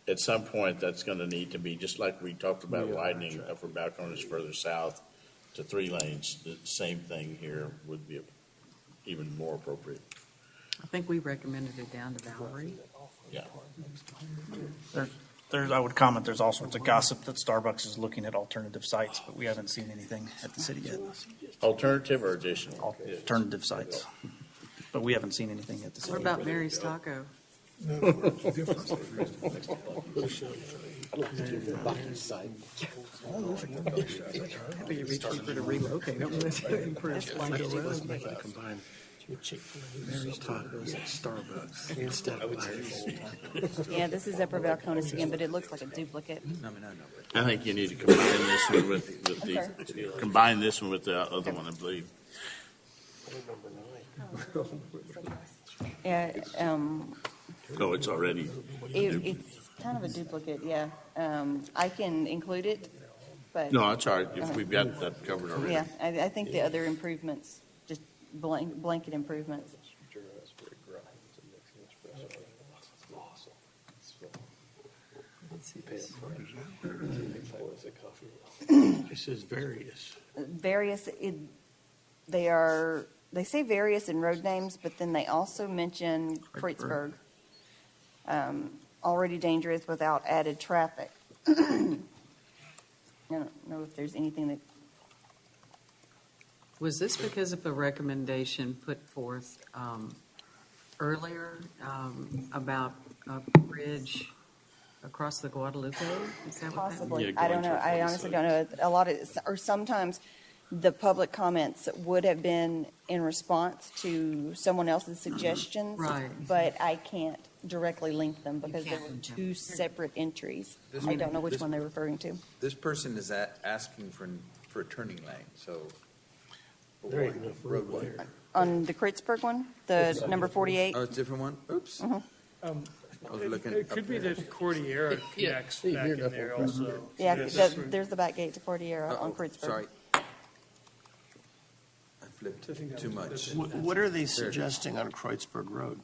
at some point that's going to need to be, just like we talked about widening Upper Balcones further south to 3 lanes, the same thing here would be even more appropriate. I think we recommended it down to Valerie. Yeah. I would comment, there's all sorts of gossip that Starbucks is looking at alternative sites, but we haven't seen anything at the city yet. Alternative or additional? Alternative sites. But we haven't seen anything at the city. What about Mary's Taco? No, it's different. It'd be cheaper to relocate them than to improve Blanco Road. Combine Chick-fil-A, Mary's Tacos, and Starbucks instead of Yeah, this is Upper Balcones again, but it looks like a duplicate. I think you need to combine this one with combine this one with the other one, I believe. Yeah, No, it's already. it's kind of a duplicate, yeah. I can include it, but. No, it's all right. If we've got that covered already. Yeah, I think the other improvements, just blanket improvements. It says various. Various, they say various in road names, but then they also mention Kreuzberg. Already dangerous without added traffic. I don't know if there's anything that. Was this because of a recommendation put forth earlier about a bridge across the Guadalupe? Is that what that Possibly. means? I don't know. I honestly don't know. A lot of, or sometimes the public comments would have been in response to someone else's suggestions. Right. But I can't directly link them because there can't were link them. two separate entries. This I one- don't know which this- one they're referring to. This person is asking for a turning lane, so. There ain't enough road there. On the Kritzberg one, the number 48? Oh, it's a different one? Oops. Mhm. I was looking It could up be there. that Cordillera connects See, back here, in that's there what- also. Yeah, Yes. there's the back gate to Cordillera on Uh-oh, Kritzberg. sorry. I flipped too much. What are they suggesting on Kreutzberg Road?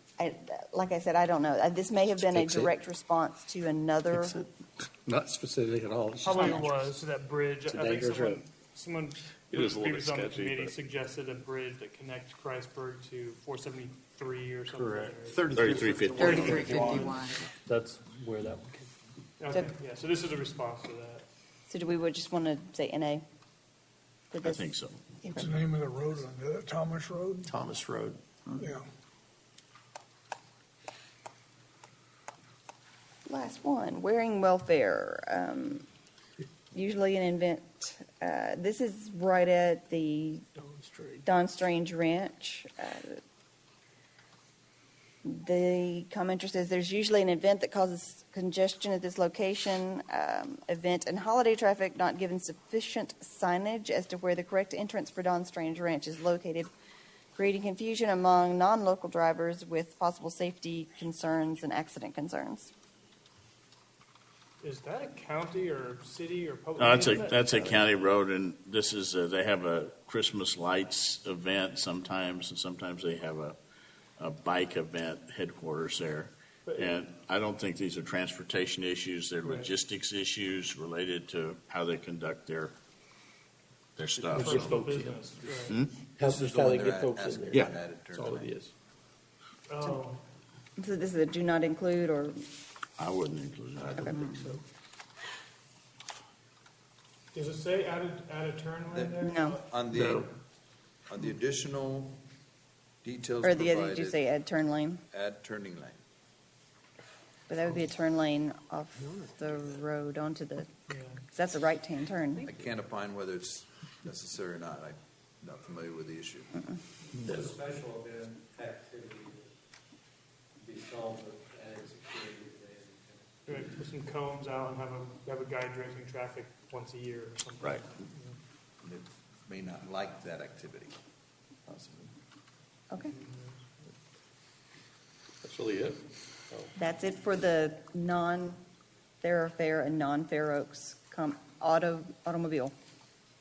Like I said, I don't know. This may have been a Fix it. direct response to another. Fix it? Not specific at all. It's just- Probably was, to that bridge. It's a I think dangerous road. someone It who is a little was on the bit sketchy, committee but- suggested a bridge that connects Kreisberg to 473 or something. Correct. 3351. 3351. That's where that one came Okay, yeah, so this is a response to that. So do we would just want to say NA? for I this? think so. What's the name of the road on that? Thomas Road? Thomas Road. Yeah. Last one, wearing welfare. Usually an event, this is right at the Don Strange Ranch. The commenter says there's usually an event that causes congestion at this location. Event and holiday traffic not given sufficient signage as to where the correct entrance for Don Strange Ranch is located, creating confusion among non-local drivers with possible safety concerns and accident concerns. Is that a county or city or public? No, is that- that's a county road, and this is, they have a Christmas lights event sometimes, and sometimes they have a bike event headquarters there. And I don't think these are transportation issues, they're logistics issues related to how they conduct their stuff. Personal So- business, right. Hmm? This is how they get folks in asking there. for Yeah. an added That's turn all lane. it is. Oh, So this is a do not include or, I wouldn't include that. okay. does it say add a turn lane there? No. On the additional details Or the other, provided, did you say add turn lane? add turning lane. But that would be a turn lane off the road onto the, 'cause that's a right-hand turn. I can't opine whether it's necessary or not. I'm not familiar with the issue. The special event activity would be solved with adding security. Right, put some cones out and have a guy directing traffic once a year or something. Right. They may not like that activity, possibly. Okay. That's really it. That's it for the non-thoroughfare and non-Fair Oaks automobile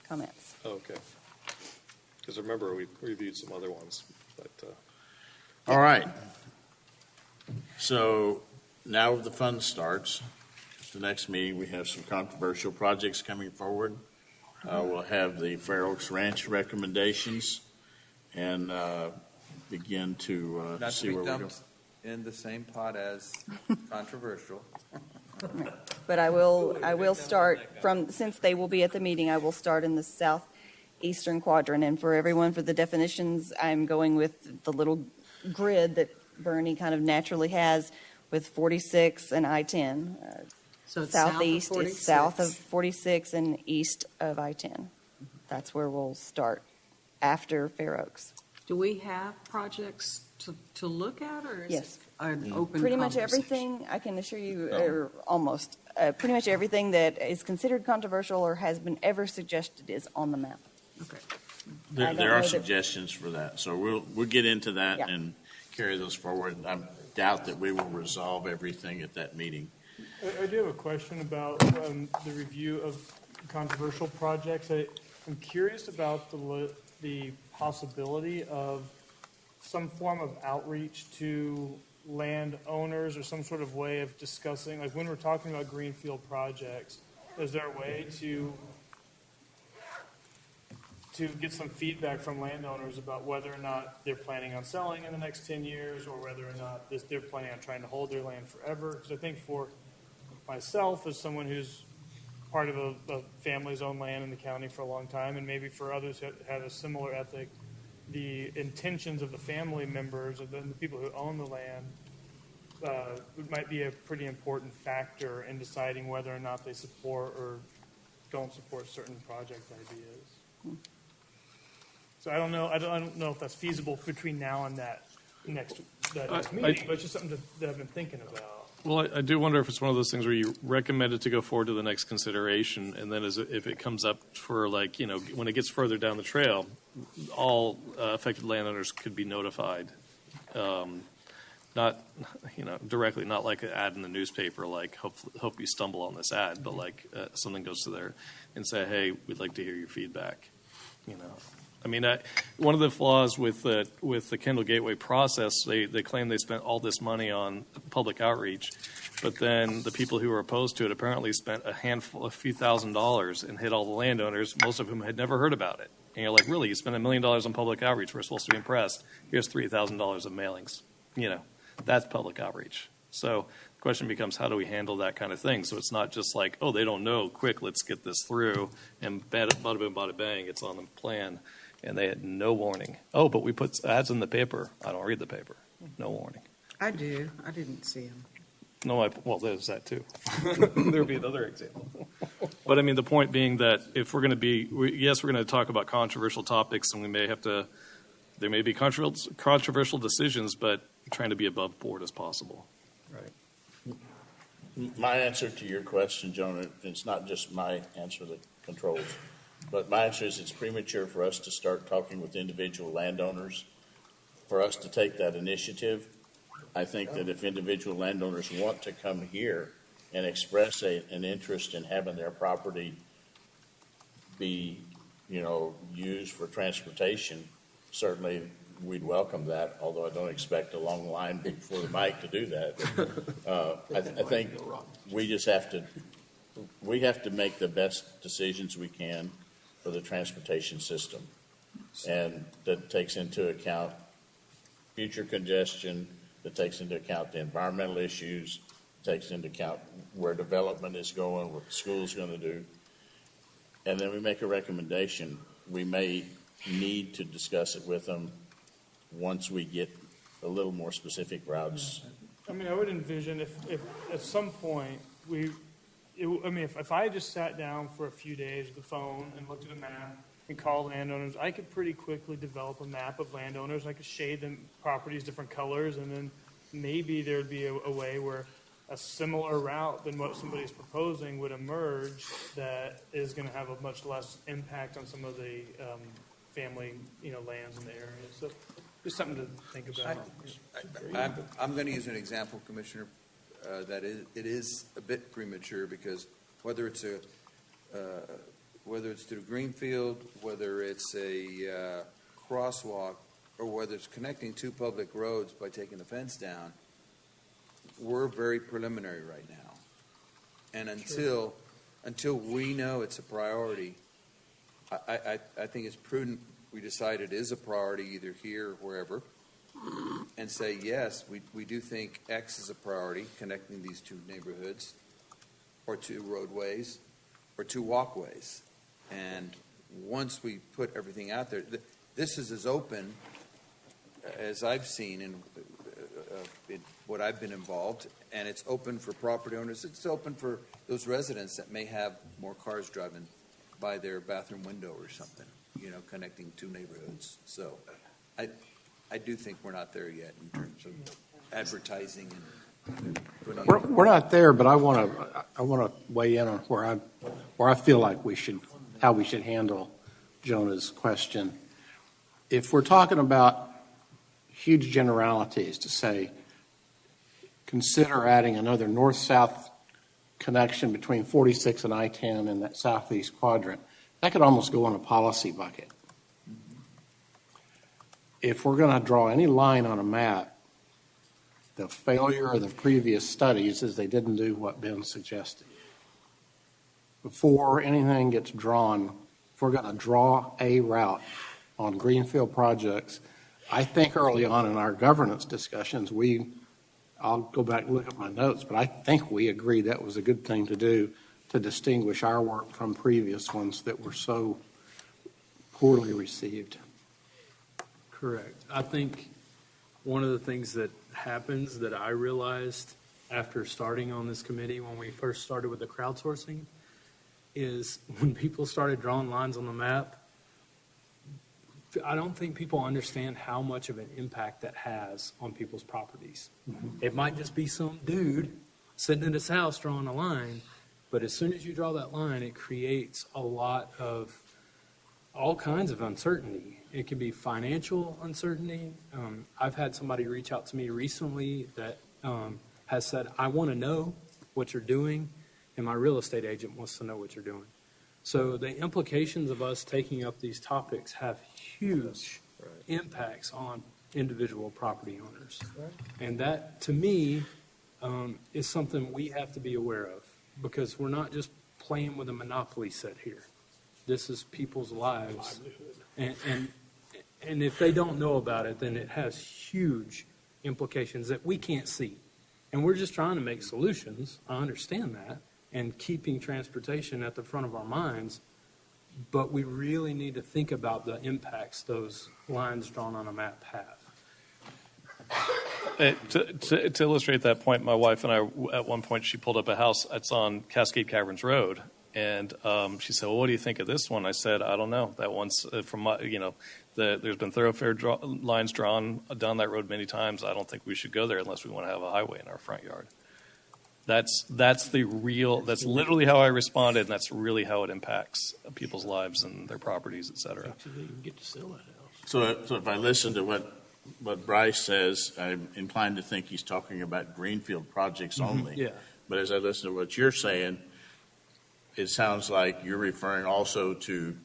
comments. Oh, okay. Because remember, we reviewed some other ones, but, All right. So now the fun starts. The next meeting, we have some controversial projects coming forward. We'll have the Fair Oaks Ranch recommendations and begin to Not to see be where we go. dumped in the same pot as controversial. But I will start from, since they will be at the meeting, I will start in the southeastern quadrant. And for everyone, for the definitions, I'm going with the little grid that Bernie kind of naturally has with 46 and I-10. So it's south of Southeast is 46. south of 46 and east of I-10. That's where we'll start after Fair Oaks. Do we have projects to look at, or is Yes. it an open Pretty much conversation? everything, I can assure you, or almost, pretty much everything that is considered controversial or has been ever suggested is on the map. Okay. I There don't are know that- suggestions for that, so we'll get into that Yeah. and carry those forward. I doubt that we will resolve everything at that meeting. I do have a question about the review of controversial projects. I'm curious about the possibility of some form of outreach to landowners or some sort of way of discussing, like when we're talking about greenfield projects, is there a way to get some feedback from landowners about whether or not they're planning on selling in the next 10 years or whether or not they're planning on trying to hold their land forever? Because I think for myself, as someone who's part of a family's owned land in the county for a long time, and maybe for others who have a similar ethic, the intentions of the family members and then the people who own the land might be a pretty important factor in deciding whether or not they support or don't support certain project ideas. So I don't know if that's feasible between now and that next I- meeting, but it's just something that I've been thinking about. Well, I do wonder if it's one of those things where you recommend it to go forward to the next consideration, and then if it comes up for when it gets further down the trail, all affected landowners could be notified. Not, directly, not like an ad in the newspaper, like hope you stumble on this ad, but like something goes to there and say, hey, we'd like to hear your feedback. I mean, one of the flaws with the Kendall Gateway process, they claim they spent all this money on public outreach, but then the people who were opposed to it apparently spent a few $1,000s and hit all the landowners, most of whom had never heard about it. And you're like, really, you spent $1 million on public outreach? We're supposed to be impressed. Here's $3,000 of mailings. That's public outreach. So the question becomes, how do we handle that kind of thing? So it's not just like, oh, they don't know, quick, let's get this through, and bada boom, bada bang, it's on the plan. And they had no warning. Oh, but we put ads in the paper. I don't read the paper. No warning. I do. I didn't see them. No, well, there's that too. There would be another example. But I mean, the point being that if we're going to we're going to talk about controversial topics, and there may be controversial decisions, but trying to be above board as possible. Right. My answer to your question, Jonah, it's not just my answer that controls, but my answer is it's premature for us to start talking with individual landowners, for us to take that initiative. I think that if individual landowners want to come here and express an interest in having their property be, used for transportation, certainly we'd welcome that, although I don't expect a long line before the mic to do that. I think we just have to make the best decisions we can for the transportation system. And that takes into account future congestion, that takes into account the environmental issues, takes into account where development is going, what the school's going to do. And then we make a recommendation. We may need to discuss it with them once we get a little more specific routes. I mean, I would envision if at some point if I just sat down for a few days with the phone and looked at a map and called landowners, I could pretty quickly develop a map of landowners. I could shade them properties different colors, and then maybe there'd be a way where a similar route than what somebody's proposing would emerge that is going to have a much less impact on some of the family, lands in the area. So just something to think about. I'm going to use an example, Commissioner, that it is a bit premature because whether it's through Greenfield, whether it's a crosswalk, or whether it's connecting two public roads by taking the fence down, we're very preliminary right now. And until we know it's a priority, I think it's prudent we decide it is a priority either here or wherever, and say, yes, we do think X is a priority, connecting these two neighborhoods, or two roadways, or two walkways. And once we put everything out there, this is as open as I've seen in what I've been involved, and it's open for property owners. It's open for those residents that may have more cars driving by their bathroom window or something, connecting two neighborhoods. So I do think we're not there yet in terms of advertising and putting We're not there, but I want to weigh in on where I feel like how we should handle Jonah's question. If we're talking about huge generalities to say, consider adding another north-south connection between 46 and I-10 in that southeast quadrant, that could almost go in a policy bucket. If we're going to draw any line on a map, the failure of the previous studies is they didn't do what Ben suggested. Before anything gets drawn, if we're going to draw a route on greenfield projects, I think early on in our governance discussions, I'll go back and look at my notes, but I think we agreed that was a good thing to do to distinguish our work from previous ones that were so poorly received. Correct. I think one of the things that happens that I realized after starting on this committee when we first started with the crowdsourcing is when people started drawing lines on the map, I don't think people understand how much of an impact that has on people's properties. It might just be some dude sitting in his house drawing a line, but as soon as you draw that line, it creates a lot of all kinds of uncertainty. It can be financial uncertainty. I've had somebody reach out to me recently that has said, I want to know what you're doing, and my real estate agent wants to know what you're doing. So the implications of us taking up these topics have huge impacts on individual property owners. And that, to me, is something we have to be aware of, because we're not just playing with a monopoly set here. This is people's lives. And if they don't know about it, then it has huge implications that we can't see. And we're just trying to make solutions. I understand that. And keeping transportation at the front of our minds. But we really need to think about the impacts those lines drawn on a map have. To illustrate that point, my wife and I, at one point, she pulled up a house. It's on Cascade Caverns Road. And she said, well, what do you think of this one? I said, I don't know. That one's from my, there's been thoroughfare lines drawn down that road many times. I don't think we should go there unless we want to have a highway in our front yard. That's literally how I responded, and that's really how it impacts people's lives and their properties, et cetera. Actually, you get to sell that house. So if I listen to what Bryce says, I'm inclined to think he's talking about greenfield projects only. Yeah. But as I listen to what you're saying, it sounds like you're referring also to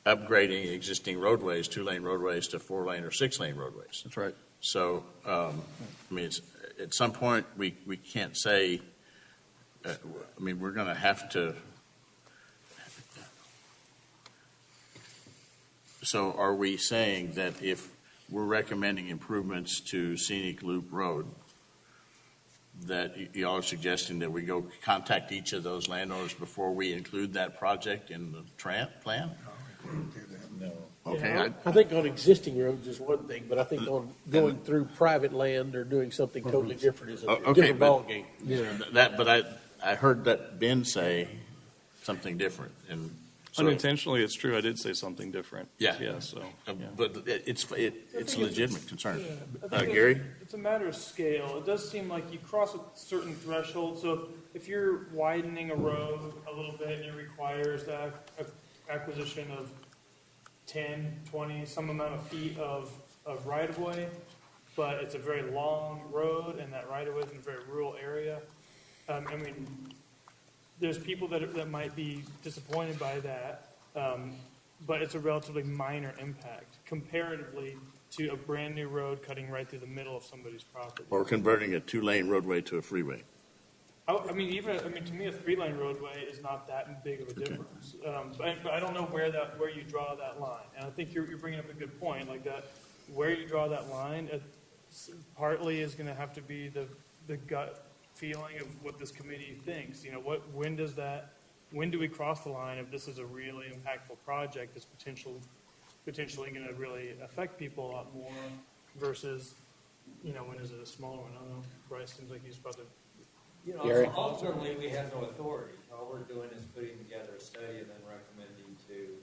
upgrading existing roadways, 2-lane roadways to 4-lane or 6-lane roadways. That's right. So, at some point, we can't say, we're going to have to. So are we saying that if we're recommending improvements to Scenic Loop Road, that y'all are suggesting that we go contact each of those landowners before we include that project in the plan? No. Okay. Yeah, I think on existing roads is one thing, but I think on going through private land or doing something totally different is a different ballgame. But I heard that Ben say something different, and so, unintentionally, it's true. I did say something different. Yeah. So. But it's a legitimate concern. I think Gary? It's a matter of scale. It does seem like you cross a certain threshold. So if you're widening a road a little bit and it requires the acquisition of 10, 20, some amount of feet of right-of-way, but it's a very long road and that right-of-way is in a very rural area. There's people that might be disappointed by that, but it's a relatively minor impact comparatively to a brand-new road cutting right through the middle of somebody's property. Or converting a 2-lane roadway to a freeway. To me, a 3-lane roadway is not that big of a difference. But I don't know where you draw that line. And I think you're bringing up a good point, like that, where you draw that line, partly is going to have to be the gut feeling of what this committee thinks. When do we cross the line if this is a really impactful project that's potentially going to really affect people a lot more versus, when is it a smaller one? I don't know. Bryce seems like he's about to. Ultimately, we have no authority. All we're doing is putting together a study and then recommending to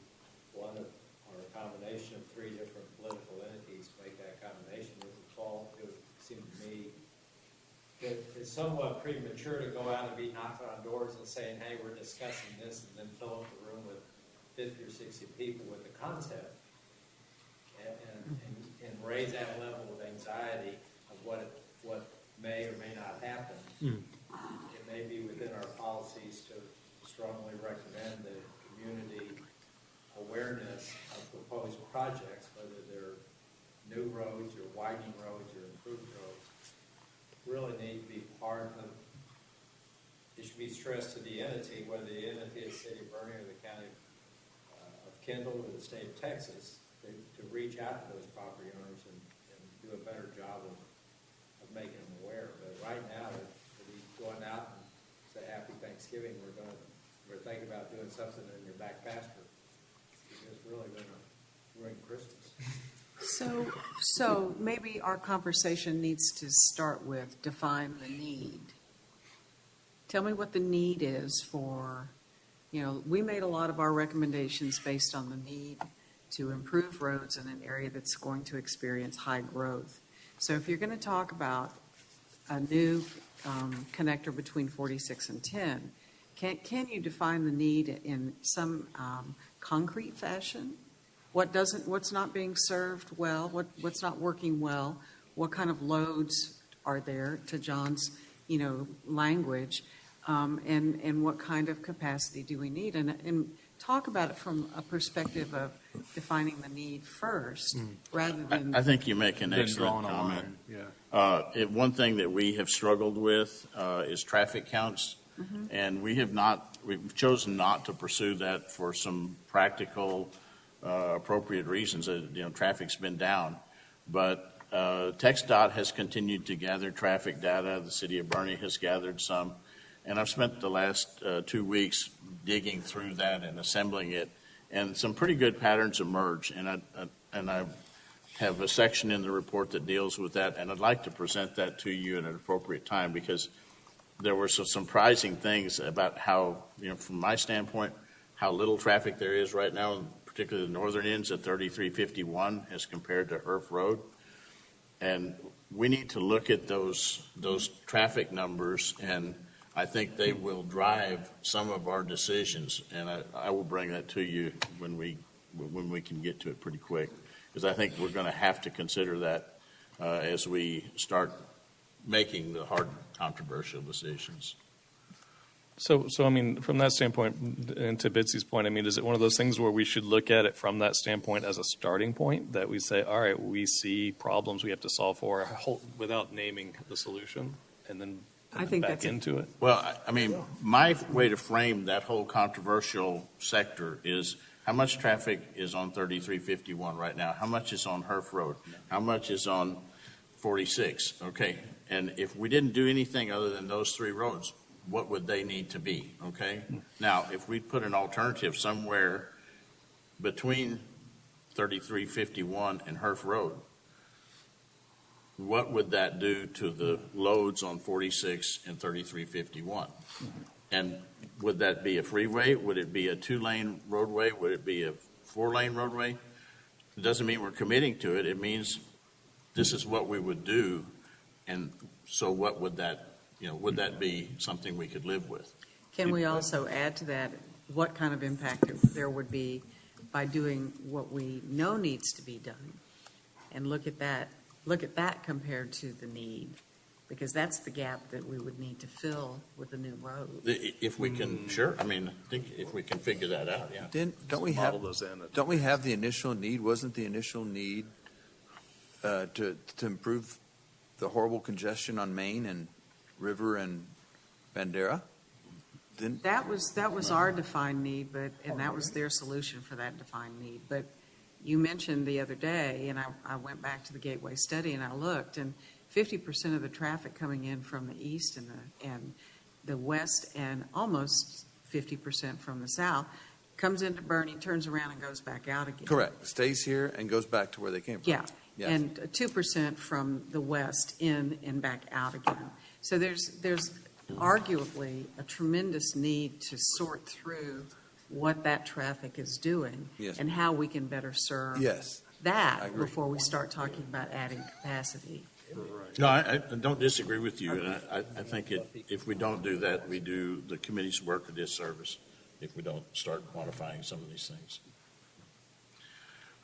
one or a combination of 3 different political entities make that combination. It would seem to me that it's somewhat premature to go out and be knocking on doors and saying, hey, we're discussing this, and then fill up the room with 50 or 60 people with the concept and raise that level of anxiety of what may or may not happen. It may be within our policies to strongly recommend the community awareness of proposed projects, whether they're new roads or widening roads or improved roads, really need to be part of. It should be stressed to the entity, whether the entity is City of Bernie or the County of Kendall or the State of Texas, to reach out to those property owners and do a better job of making them aware. But right now, to be going out and say Happy Thanksgiving, we're thinking about doing something in your back pasture. It's really going to ruin Christmas. So maybe our conversation needs to start with define the need. Tell me what the need is for, we made a lot of our recommendations based on the need to improve roads in an area that's going to experience high growth. So if you're going to talk about a new connector between 46 and 10, can you define the need in some concrete fashion? What's not being served well? What's not working well? What kind of loads are there, to John's, language? And what kind of capacity do we need? And talk about it from a perspective of defining the need first, rather than. I think you make an excellent comment. One thing that we have struggled with is traffic counts, and we've chosen not to pursue that for some practical, appropriate reasons. Traffic's been down, but TxDOT has continued to gather traffic data. The city of Bernie has gathered some. And I've spent the last 2 weeks digging through that and assembling it, and some pretty good patterns emerge. And I have a section in the report that deals with that, and I'd like to present that to you at an appropriate time, because there were some surprising things about how, from my standpoint, how little traffic there is right now, particularly the northern ends at 3351 as compared to Herf Road. And we need to look at those traffic numbers, and I think they will drive some of our decisions, and I will bring that to you when we can get to it pretty quick, because I think we're going to have to consider that as we start making the hard, controversial decisions. So I mean, from that standpoint, and to Bitsy's point, I mean, is it one of those things where we should look at it from that standpoint as a starting point, that we say, all right, we see problems we have to solve for without naming the solution, and then I think back that's into it? Well, I mean, my way to frame that whole controversial sector is how much traffic is on 3351 right now? How much is on Herf Road? How much is on 46? Okay, and if we didn't do anything other than those three roads, what would they need to be? Okay, now if we put an alternative somewhere between 3351 and Herf Road, what would that do to the loads on 46 and 3351? And would that be a freeway? Would it be a 2-lane roadway? Would it be a 4-lane roadway? It doesn't mean we're committing to it. It means this is what we would do. And so what would that, would that be something we could live with? Can we also add to that what kind of impact there would be by doing what we know needs to be done, and look at that compared to the need, because that's the gap that we would need to fill with a new road. If we can, sure. I mean, I think if we can figure that out, yeah. Don't we have the initial need? Wasn't the initial need to improve the horrible congestion on Main and River and Bandera? That was our defined need, and that was their solution for that defined need. But you mentioned the other day, and I went back to the Gateway study and I looked, and 50% of the traffic coming in from the east and the west, and almost 50% from the south, comes into Bernie, turns around, and goes back out again. Correct. Stays here and goes back to where they came from. Yeah. Yes. And 2% from the west in and back out again. So there's arguably a tremendous need to sort through what that traffic is doing, yes, and how we can better serve that before we start talking about adding capacity. No, I don't disagree with you. And I think if we don't do that, we do the committee's work a disservice if we don't start quantifying some of these things.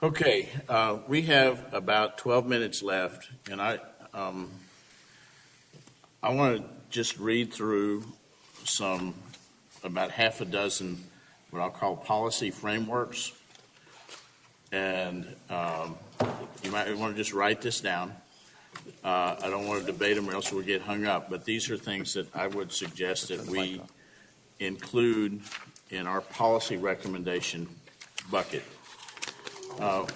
Okay, we have about 12 minutes left, and I want to just read through about half a dozen what I'll call policy frameworks, and you might want to just write this down. I don't want to debate them or else we'll get hung up, but these are things that I would suggest that we include in our policy recommendation bucket.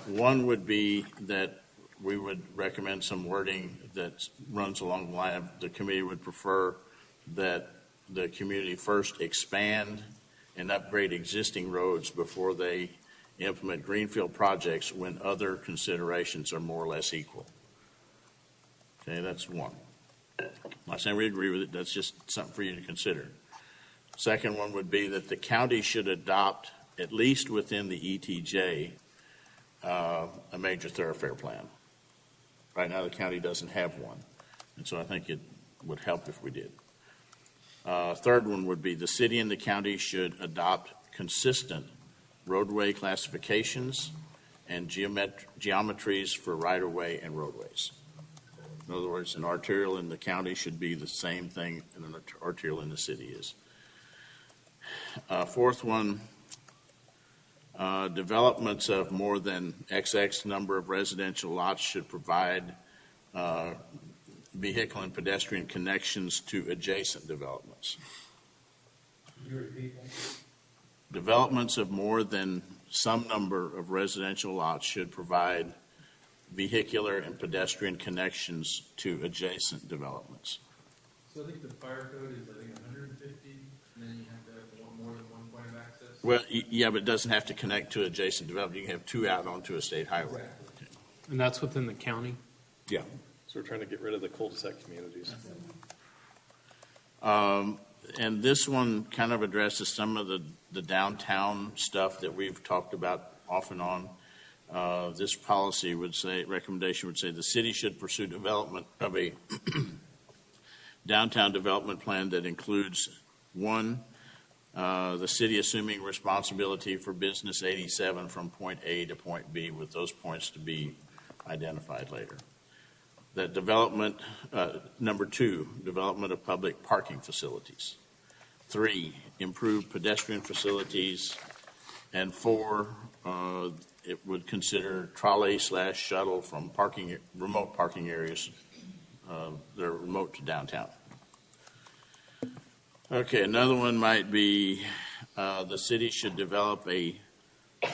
One would be that we would recommend some wording that runs along the line of the committee would prefer that the community first expand and upgrade existing roads before they implement greenfield projects when other considerations are more or less equal. Okay, that's one. I'm not saying we agree with it. That's just something for you to consider. Second one would be that the county should adopt, at least within the ETJ, a major thoroughfare plan. Right now, the county doesn't have one, and so I think it would help if we did. Third one would be the city and the county should adopt consistent roadway classifications and geometries for right-of-way and roadways. In other words, an arterial in the county should be the same thing an arterial in the city is. Fourth one, developments of more than XX number of residential lots should provide vehicle and pedestrian connections to adjacent developments. Can you repeat that? Developments of more than some number of residential lots should provide vehicular and pedestrian connections to adjacent developments. So I think the fire code is, 150, and then you have to have more than one point of access? Well, yeah, but it doesn't have to connect to adjacent development. You can have two out onto a state highway. And that's within the county? Yeah. So we're trying to get rid of the cul-de-sac communities. And this one kind of addresses some of the downtown stuff that we've talked about off and on. This policy would say, recommendation would say, the city should pursue development of a downtown development plan that includes, one, the city assuming responsibility for business 87 from point A to point B, with those points to be identified later. That development, number two, development of public parking facilities. Three, improved pedestrian facilities. And four, it would consider trolley/shuttle from remote parking areas that are remote to downtown. Okay, another one might be the city should develop a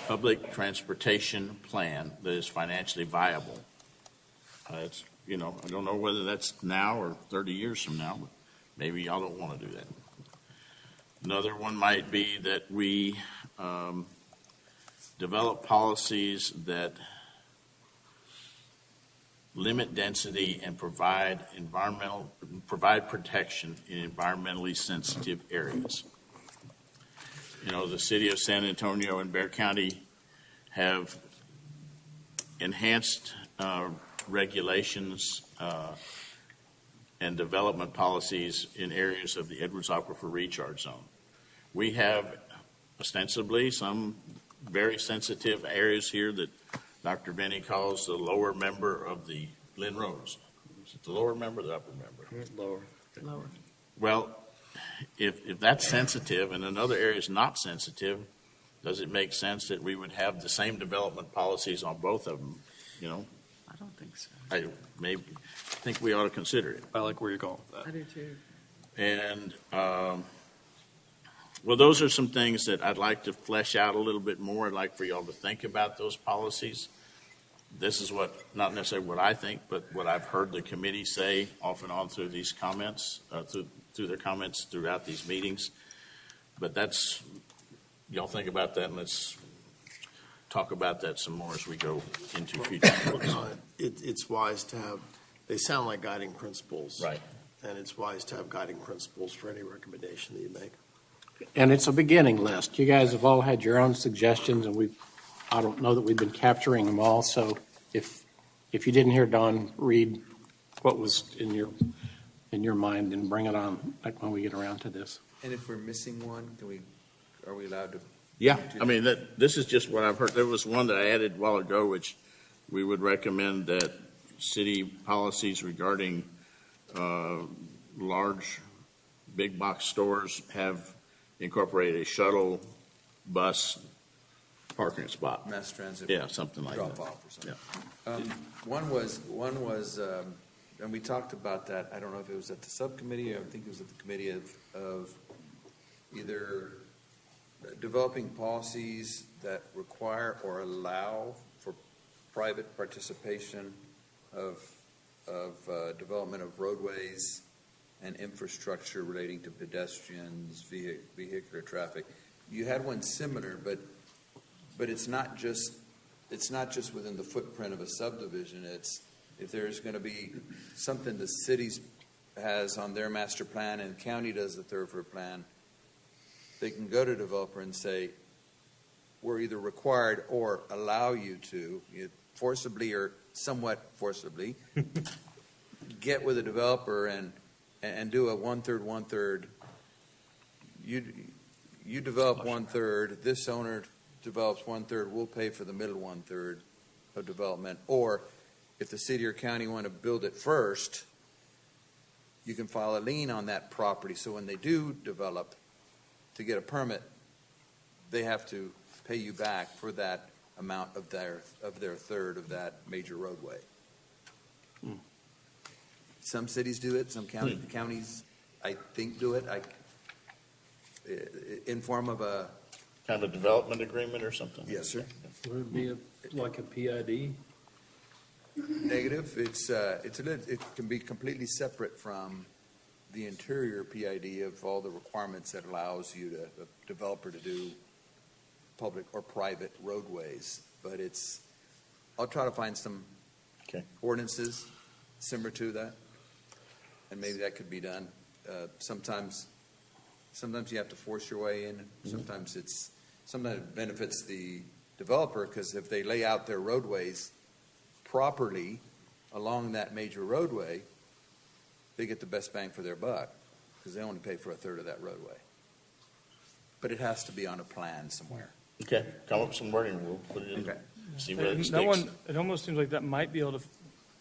public transportation plan that is financially viable. It's, I don't know whether that's now or 30 years from now, but maybe y'all don't want to do that. Another one might be that we develop policies that limit density and provide protection in environmentally sensitive areas. The city of San Antonio and Bexar County have enhanced regulations and development policies in areas of the Edwards Aquifer Recharge Zone. We have ostensibly some very sensitive areas here that Dr. Benny calls the lower member of the Lynn Roads. Is it the lower member or the upper member? Lower. Well, if that's sensitive and another area is not sensitive, does it make sense that we would have the same development policies on both of them? I don't think so. I think we ought to consider it. I like where you're going with that. I do too. And, well, those are some things that I'd like to flesh out a little bit more. I'd like for y'all to think about those policies. This is not necessarily what I think, but what I've heard the committee say off and on through these comments, through their comments throughout these meetings. But y'all think about that, and let's talk about that some more as we go into future meetings. It's wise to have, they sound like guiding principles. Right. And it's wise to have guiding principles for any recommendation that you make. And it's a beginning list. You guys have all had your own suggestions, and I don't know that we've been capturing them all. So if you didn't hear Don read what was in your mind, then bring it on when we get around to this. And if we're missing one, are we allowed to? Yeah, this is just what I've heard. There was one that I added a while ago, which we would recommend that city policies regarding large big box stores have incorporated a shuttle bus parking spot. Mass transit. Yeah, something like drop that. off or something. Yeah. One was, and we talked about that. I don't know if it was at the subcommittee or I think it was at the committee of either developing policies that require or allow for private participation of development of roadways and infrastructure relating to pedestrians, vehicular traffic. You had one similar, but it's not just within the footprint of a subdivision. It's if there's going to be something the city has on their master plan and the county does the thoroughfare plan, they can go to developer and say, we're either required or allow you to, forcibly or somewhat forcibly, get with a developer and do a one-third. You develop one-third, this owner develops one-third, we'll pay for the middle one-third of development. Or if the city or county want to build it first, you can file a lien on that property. So when they do develop, to get a permit, they have to pay you back for that amount of their third of that major roadway. Some cities do it, some counties, I think, do it. In form of a kind of development agreement or something? Yes, sir. Would it be like a PID? Negative. It can be completely separate from the interior PID of all the requirements that allows you to, a developer to do public or private roadways. But I'll try to find some ordinances similar to that, and maybe that could be done. Sometimes you have to force your way in. Sometimes it benefits the developer, because if they lay out their roadways properly along that major roadway, they get the best bang for their buck, because they only pay for a third of that roadway. But it has to be on a plan somewhere. Okay, come up with some wording, we'll put it in. Okay. See where it That sticks. one, it almost seems like that might be able to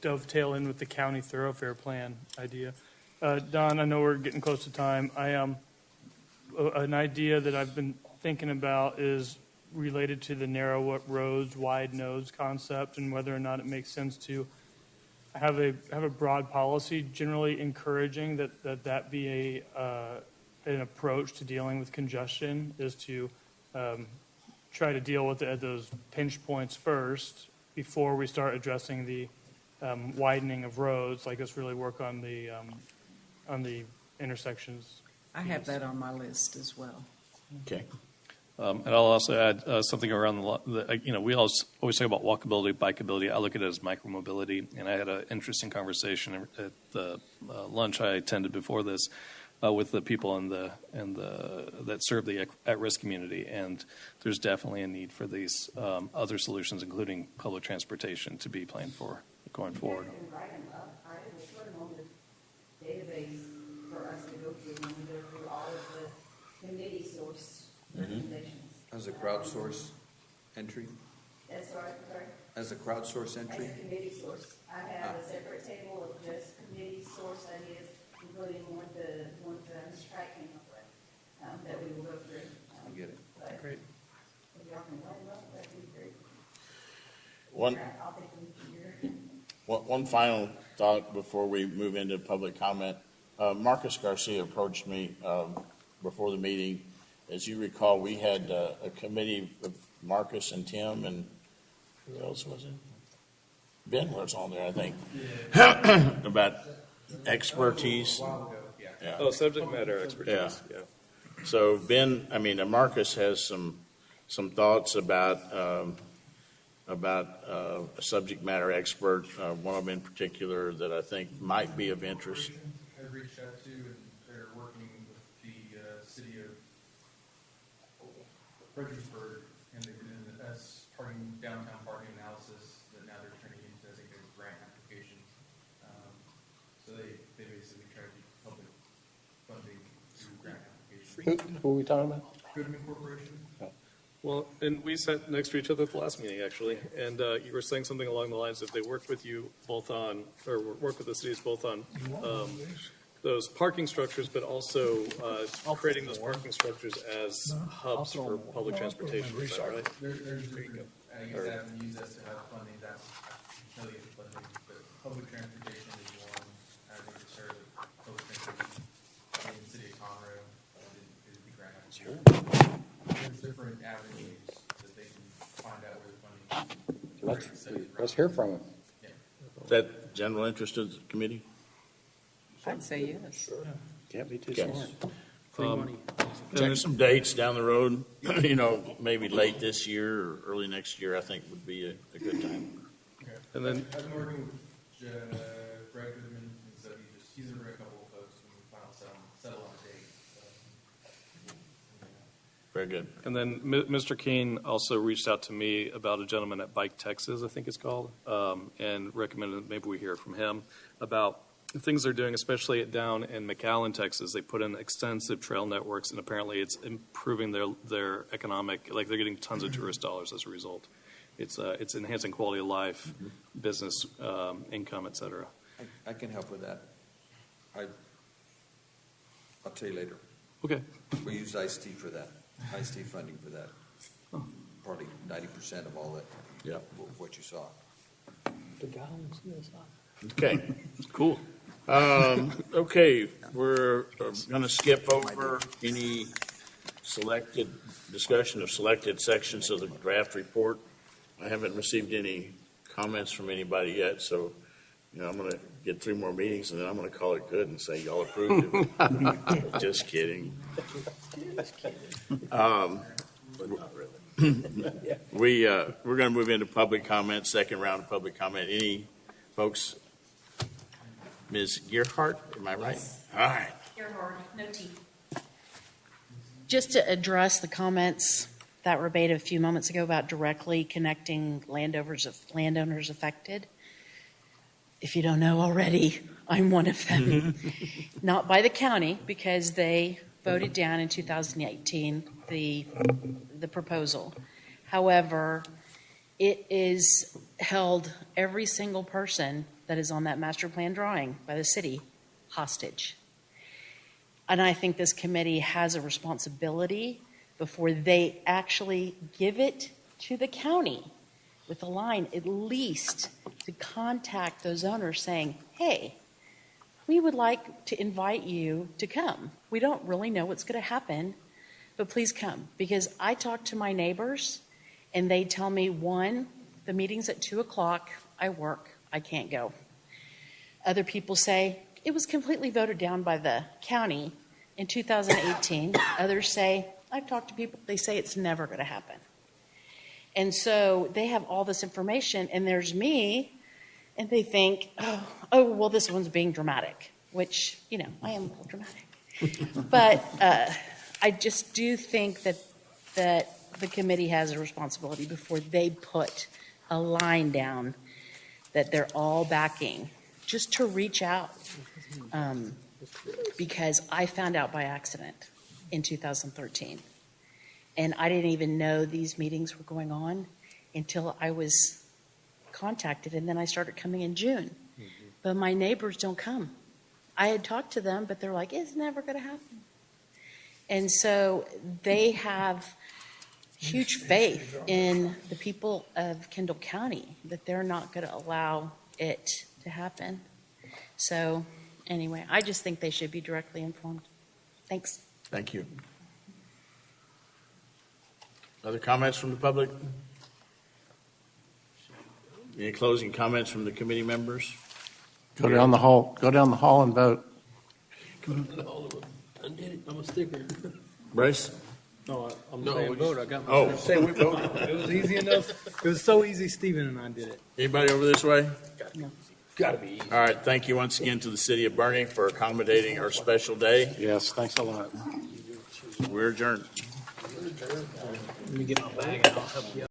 dovetail in with the county thoroughfare plan idea. Don, I know we're getting close to time. An idea that I've been thinking about is related to the narrow roads, wide nodes concept, and whether or not it makes sense to have a broad policy, generally encouraging that be an approach to dealing with congestion, is to try to deal with it at those pinch points first before we start addressing the widening of roads. Like, let's really work on the intersections. I have that on my list as well. Okay. And I'll also add something around we always talk about walkability, bikeability. I look at it as micromobility. And I had an interesting conversation at the lunch I attended before this with the people that serve the at-risk community. And there's definitely a need for these other solutions, including public transportation, to be planned for going forward. I will put them on the database for us to go through when we go through all of the committee source recommendations. As a crowdsource entry? That's right, sorry. As a crowdsource entry? As a committee source. I have a separate table of just committee source ideas, including one that Mr. Pratt came up with, that we will go through. I get it. Great. If y'all can write them up, that'd be great. One- I'll take them to your. One final thought before we move into public comment. Marcus Garcia approached me before the meeting. As you recall, we had a committee of Marcus and Tim and who else was it? Ben was on there, I think, about expertise. Yeah. Oh, subject matter expertise. Yeah. So Marcus has some thoughts about a subject matter expert, one of them in particular that I think might be of interest. I've reached out to, and they're working with the city of Fredericksburg, and they're doing the downtown parking analysis that now they're turning into, I think, a grant application. So they basically try to get public funding through grant applications. Who are we talking about? Goodman Corporation. Well, and we sat next to each other at the last meeting, actually, and you were saying something along the lines of they worked with you both on, or worked with the cities both on those parking structures, but also creating those parking structures as hubs for public transportation. Is that right? There's different, I guess, avenues as to how funding that, I can tell you the funding, but public transportation is one. I think it's sort of public transportation in the city of Conroe is the grant application. There's different avenues that they can find out where the funding is. Let's hear from him. Is that general interest of the committee? I'd say yes. Can't be too Okay. smart. Free money. Check some dates down the road, maybe late this year or early next year, I think would be a good time. Okay. And then I've been working with Brad Goodman, and so he's interviewed a couple of folks, and we finally settle on a date. So, Very good. And then Mr. Keene also reached out to me about a gentleman at Bike Texas, I think it's called, and recommended maybe we hear from him about the things they're doing, especially down in McAllen, Texas. They put in extensive trail networks, and apparently it's improving their economic, like they're getting tons of tourist dollars as a result. It's enhancing quality of life, business income, et cetera. I can help with that. I'll tell you later. Okay. We use ICE-T for that, ICE-T funding for that. Probably 90% of all that, what you saw. The guy on the side. Okay, cool. Okay, we're going to skip over any selected discussion of selected sections of the draft report. I haven't received any comments from anybody yet, so I'm going to get 3 more meetings and then I'm going to call it good and say y'all approved it. Just kidding. We're going to move into public comment, second round of public comment. Any folks? Ms. Gearhart, am I right? Yes. All right. Gearhart, no T. Just to address the comments that were made a few moments ago about directly connecting landowners affected. If you don't know already, I'm one of them. Not by the county, because they voted down in 2018 the proposal. However, it is held every single person that is on that master plan drawing by the city hostage. And I think this committee has a responsibility before they actually give it to the county with a line, at least to contact those owners saying, hey, we would like to invite you to come. We don't really know what's going to happen, but please come. Because I talk to my neighbors and they tell me, 1, the meeting's at 2 o'clock, I work, I can't go. Other people say, it was completely voted down by the county in 2018. Others say, I've talked to people, they say it's never going to happen. And so they have all this information, and there's me, and they think, oh, well, this one's being dramatic, which, I am a little dramatic. But I just do think that the committee has a responsibility before they put a line down that they're all backing, just to reach out, because I found out by accident in 2013. And I didn't even know these meetings were going on until I was contacted, and then I started coming in June. But my neighbors don't come. I had talked to them, but they're like, it's never going to happen. And so they have huge faith in the people of Kendall County that they're not going to allow it to happen. So anyway, I just think they should be directly informed. Thanks. Thank you. Other comments from the public? Any closing comments from the committee members? Go down the hall and vote. I did it. I'm a sticker. Bryce? No, I'm saying vote. I got my. Oh, say we voted. It was easy enough. It was so easy. Stephen and I did it. Anybody over this way? Got to be easy. All right. Thank you once again to the city of Bernie for accommodating our special day. Yes, thanks a lot. We're adjourned. Let me get my bag and I'll help you out.